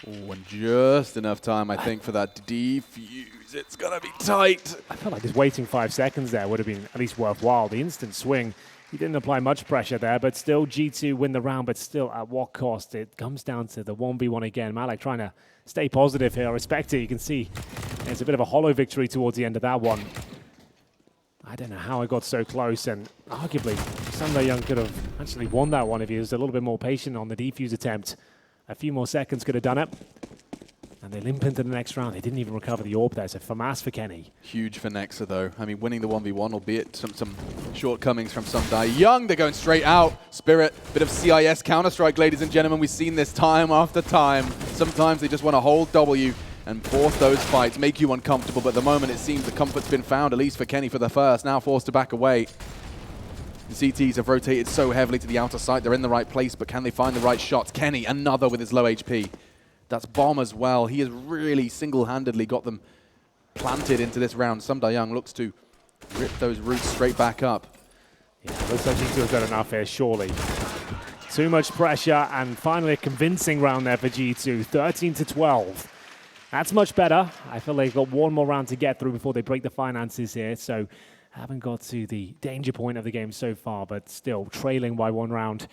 Oh, and just enough time, I think, for that defuse. It's going to be tight. I felt like just waiting 5 seconds there would have been at least worthwhile. The instant swing. He didn't apply much pressure there, but still G2 win the round, but still at what cost? It comes down to the 1v1 again. Malak trying to stay positive here, respect it. You can see there's a bit of a hollow victory towards the end of that one. I don't know how it got so close, and arguably Sam Young could have actually won that one if he was a little bit more patient on the defuse attempt. A few more seconds could have done it. And they limp into the next round. They didn't even recover the orb there, so FAMAS for Kenny. Huge for Nexa, though. I mean, winning the 1v1, albeit some shortcomings from some Young. They're going straight out. Spirit, bit of CIS Counter-Strike, ladies and gentlemen. We've seen this time after time. Sometimes they just want to hold W and force those fights, make you uncomfortable. But at the moment, it seems the comfort's been found, at least for Kenny for the first. Now forced to back away. The CTs have rotated so heavily to the outer side. They're in the right place, but can they find the right shots? Kenny, another with his low HP. That's Bomb as well. He has really single-handedly got them planted into this round. Sam Young looks to rip those roots straight back up. Yeah, looks like G2 have done enough here, surely. Too much pressure, and finally a convincing round there for G2, 13-12. That's much better. I feel they've got one more round to get through before they break the finances here, so haven't got to the danger point of the game so far, but still trailing by 1 round.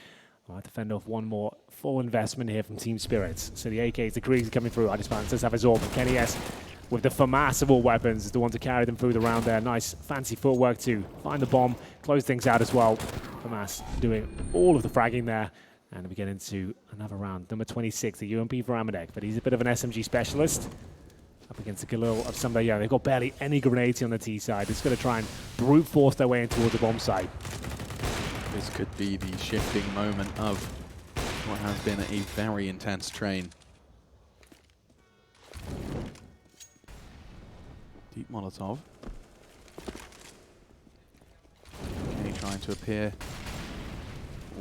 I'll have to fend off one more full investment here from Team Spirits. So the AKs, the Kriegs coming through. Disbalance does have his orb. Kenny S with the FAMAS of all weapons is the one to carry them through the round there. Nice fancy footwork to find the bomb, close things out as well. FAMAS doing all of the fragging there. And we get into another round. Number 26, the UMP for Amadek, but he's a bit of an SMG specialist. Up against the Galil of Sam Young. They've got barely any grenades on the T side. It's going to try and brute force their way in towards the bomb site. This could be the shifting moment of what has been a very intense train. Deep Molotov. Kenny trying to appear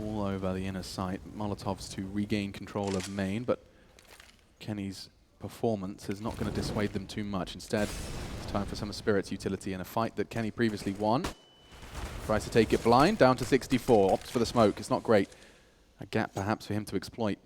all over the inner site. Molotovs to regain control of main, but Kenny's performance is not going to dissuade them too much. Instead, it's Time for some of Spirit's utility in a fight that Kenny previously won. Tries to take it blind, down to 64. Opts for the smoke. It's not great. A gap perhaps for him to exploit.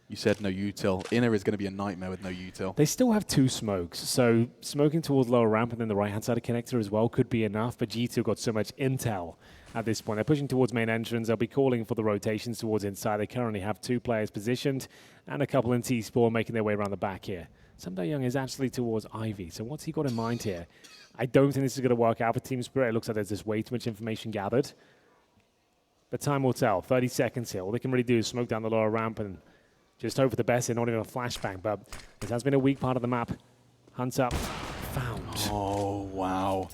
You said no util. Inner is going to be a nightmare with no util. They still have 2 smokes, so smoking towards lower ramp and then the right-hand side of connector as well could be enough, but G2 got so much intel at this point. They're pushing towards main entrance. They'll be calling for the rotations towards inside. They currently have 2 players positioned and a couple in T-Spawn making their way around the back here. Someday Young is actually towards Ivy, so what's he got in mind here? I don't think this is going to work out for Team Spirit. It looks like there's just way too much information gathered. But time will tell. 30 seconds here. All they can really do is smoke down the lower ramp and just hope for the best and not even a flashbang. But this has been a weak part of the map. Hunt up. Found. Oh, wow.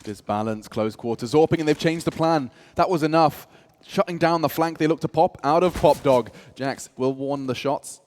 Disbalance, close quarters, Zorping, and they've changed the plan. That was enough. Shutting down the flank, they look to pop out of Pop Dog. Jax will warn the shots.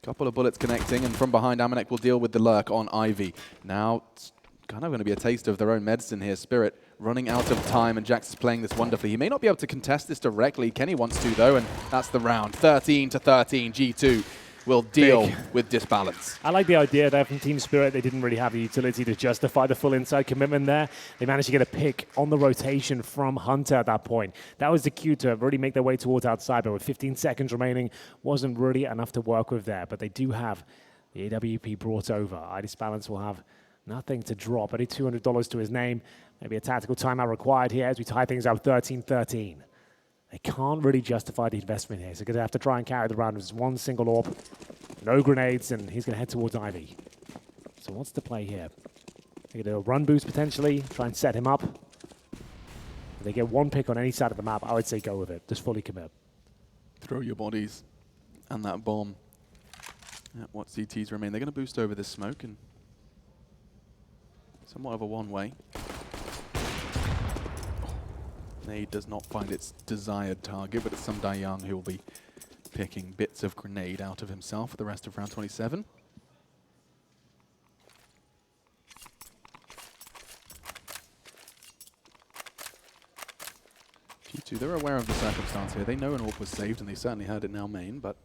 Couple of bullets connecting, and from behind, Amanek will deal with the lurk on Ivy. Now, it's kind of going to be a taste of their own medicine here. Spirit running out of time, and Jax is playing this wonderfully. He may not be able to contest this directly. Kenny wants to, though, and that's the round. 13-13, G2 will deal with Disbalance. I like the idea there from Team Spirit. They didn't really have the utility to justify the full inside commitment there. They managed to get a pick on the rotation from Hunter at that point. That was the cue to really make their way towards outside, but with 15 seconds remaining, wasn't really enough to work with there. But they do have the AWP brought over. Disbalance will have nothing to drop. Only $200 to his name. Maybe a tactical timeout required here as we tie things up 13-13. They can't really justify the investment here, so they're going to have to try and carry the round with just one single orb. No grenades, and he's going to head towards Ivy. So what's the play here? They're going to do a run boost potentially, try and set him up. If they get one pick on any side of the map, I would say go with it. Just fully commit. Throw your bodies and that bomb at what CTs remain. They're going to boost over this smoke, and somewhat of a one-way. Grenade does not find its desired target, but it's some Young who will be picking bits of grenade out of himself for the rest of round 27. G2, they're aware of the circumstance here. They know an AWP was saved, and they certainly heard it now main, but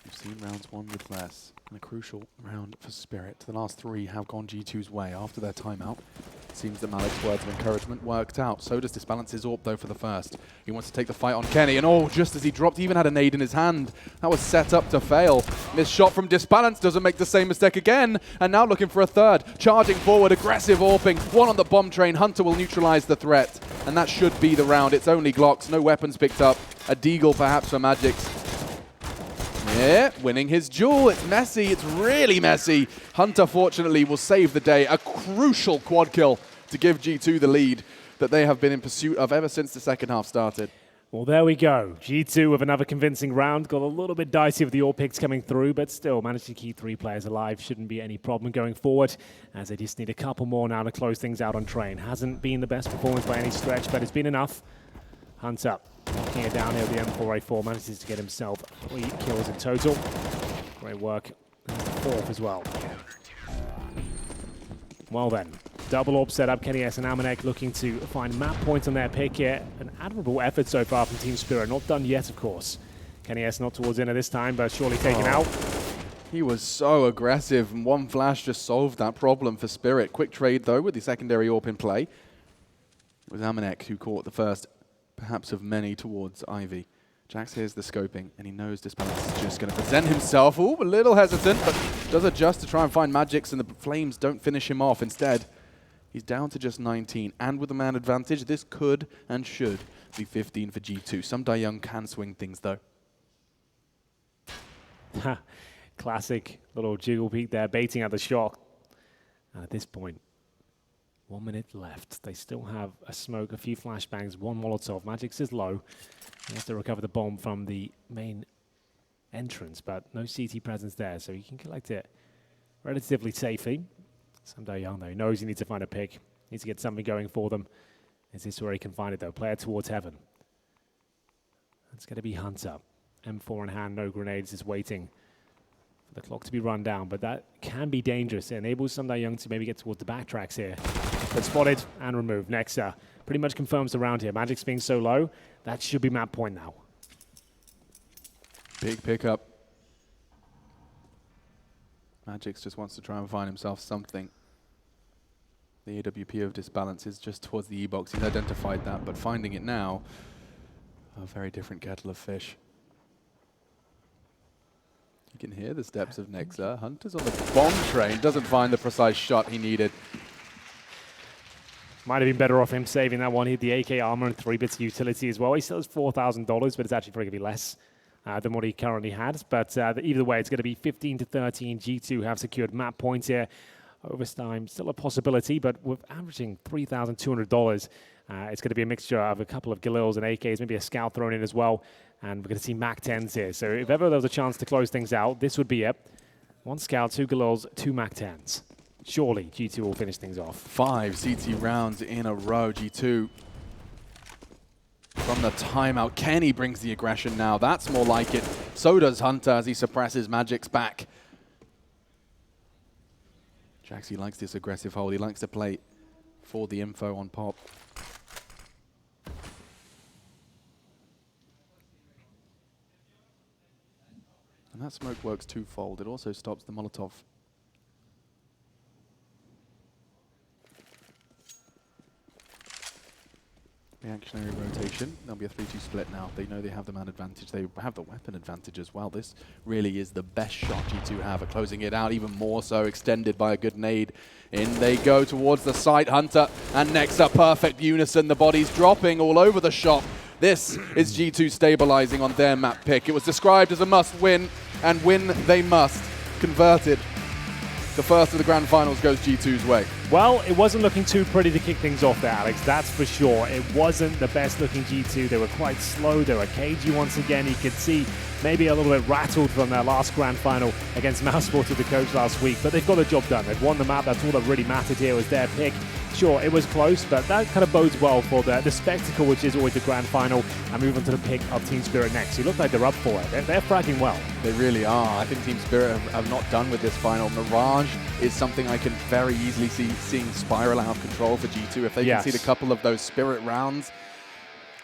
we've seen rounds 1 with less. And a crucial round for Spirit. The last 3 have gone G2's way after their timeout. It seems that Malik's words of encouragement worked out. So does Disbalance his AWP, though, for the first. He wants to take the fight on Kenny, and oh, just as he dropped, he even had a nade in his hand. That was set up to fail. Missed shot from Disbalance, doesn't make the same mistake again, and now looking for a third. Charging forward, aggressive AWPing. One on the bomb train. Hunter will neutralize the threat, and that should be the round. It's only Glocks, no weapons picked up. A deagle, perhaps, for Magix. Yeah, winning his duel. It's messy. It's really messy. Hunter, fortunately, will save the day. A crucial quad kill to give G2 the lead that they have been in pursuit of ever since the second half started. Well, there we go. G2 with another convincing round. Got a little bit dicey with the all picks coming through, but still managed to keep 3 players alive. Shouldn't be any problem going forward, as they just need a couple more now to close things out on train. Hasn't been the best performance by any stretch, but it's been enough. Hunt up. Knocking it down here with the M4A4. Manages to get himself 3 kills in total. Great work. And the 4th as well. Well then. Double orb setup. Kenny S and Amanek looking to find map points on their pick here. An admirable effort so far from Team Spirit. Not done yet, of course. Kenny S not towards inner this time, but surely taken out. He was so aggressive, and one flash just solved that problem for Spirit. Quick trade, though, with the secondary AWP in play. It was Amanek who caught the first, perhaps of many, towards Ivy. Jax hears the scoping, and he knows Disbalance is just going to present himself. Ooh, a little hesitant, but does adjust to try and find Magix, and the flames don't finish him off. Instead, he's down to just 19, and with a man advantage, this could and should be 15 for G2. Some Young can swing things, though. Classic little jiggle peek there, baiting out the shot. And at this point, 1 minute left. They still have a smoke, a few flashbangs, 1 Molotov. Magix is low. He has to recover the bomb from the main entrance, but no CT presence there, so he can collect it relatively safely. Some Young, though, he knows he needs to find a pick. Needs to get something going for them. Is this where he can find it, though? Player towards heaven. It's going to be Hunter. M4 in hand, no grenades, is waiting for the clock to be run down, but that can be dangerous. It enables some Young to maybe get towards the backtracks here. But spotted and removed. Nexa pretty much confirms the round here. Magix being so low, that should be map point now. Big pickup. Magix just wants to try and find himself something. The AWP of Disbalance is just towards the E-box. He's identified that, but finding it now, a very different kettle of fish. You can hear the steps of Nexer. Hunter's on the bomb train, doesn't find the precise shot he needed. Might have been better off him saving that one. He had the AK armor and 3 bits of utility as well. He still has $4,000, but it's actually probably going to be less than what he currently had. But either way, it's going to be 15-13. G2 have secured map points here. Overtime, still a possibility, but with averaging $3,200, it's going to be a mixture of a couple of Galils and AKs, maybe a scout thrown in as well. And we're going to see Mac 10s here. So if ever there was a chance to close things out, this would be it. 1 scout, 2 Galils, 2 Mac 10s. Surely G2 will finish things off. 5 CT rounds in a row. G2 from the timeout. Kenny brings the aggression now. That's more like it. So does Hunter as he suppresses Magic's back. Jaxi likes this aggressive hold. He likes to play for the info on Pop. And that smoke works twofold. It also stops the Molotov. Reactionary rotation. There'll be a 3-2 split now. They know they have the man advantage. They have the weapon advantage as well. This really is the best shot G2 have at closing it out, even more so extended by a good nade. In they go towards the site. Hunter and Nexa, perfect unison. The bodies dropping all over the shop. This is G2 stabilizing on their map pick. It was described as a must-win, and win they must. Converted. The first of the grand finals goes G2's way. Well, it wasn't looking too pretty to kick things off there, Alex, that's for sure. It wasn't the best looking G2. They were quite slow. They were cagey once again. You could see maybe a little bit rattled from their last grand final against Mousesports with the coach last week, but they've got the job done. They've won the map. That's all that really mattered here was their pick. Sure, it was close, but that kind of bodes well for the spectacle, which is always the grand final, and move on to the pick of Team Spirit next. You look like they're up for it. They're fragging well. They really are. I think Team Spirit have not done with this final. Mirage is something I can very easily see seeing spiral out of control for G2. If they can see a couple of those Spirit rounds,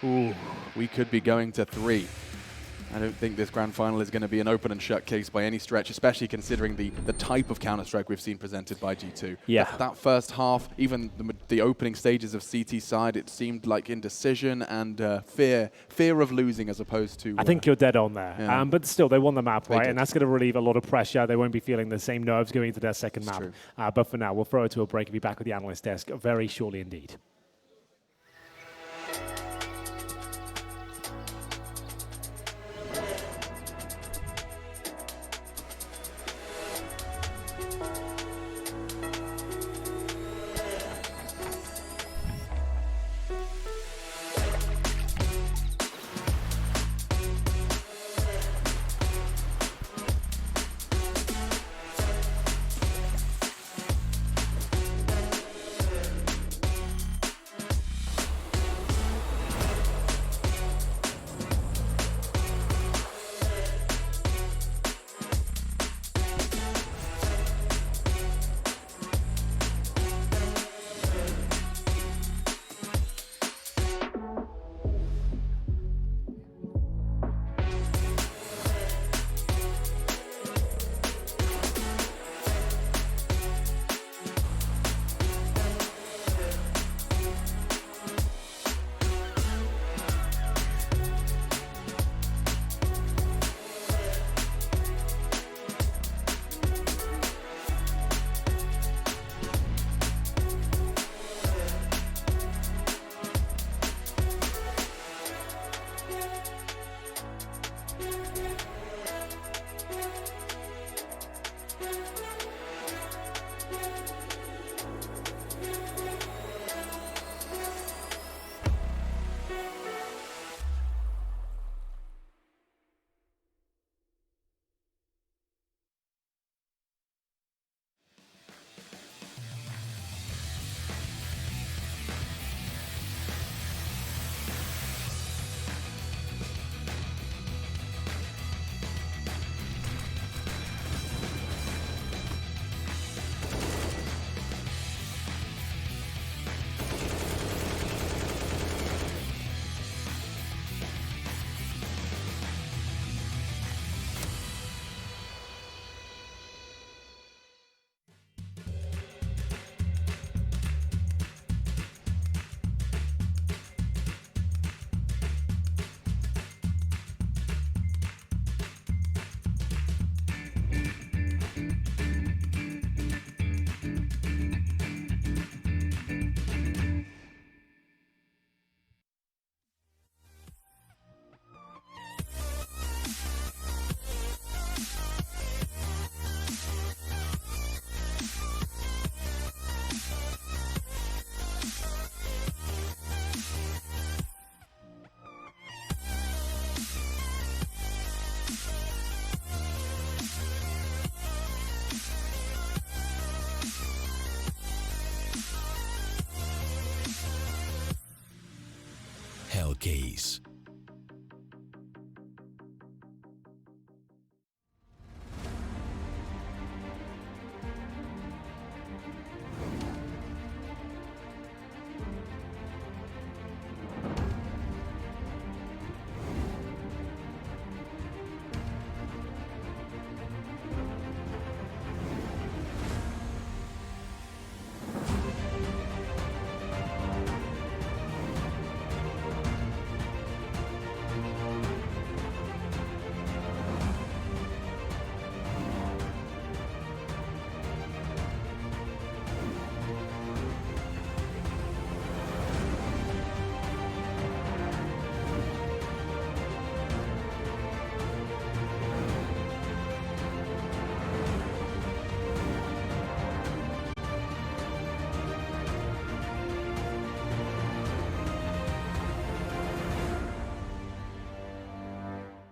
ooh, we could be going to 3. I don't think this grand final is going to be an open and shut case by any stretch, especially considering the type of Counter-Strike we've seen presented by G2. Yeah. That first half, even the opening stages of CT side, it seemed like indecision and fear of losing as opposed to... I think you're dead on there. Yeah. But still, they won the map, right? did. And that's going to relieve a lot of pressure. They won't be feeling the same nerves going into their second map. But for now, we'll throw it to a break and be back with the analyst desk very shortly indeed. case.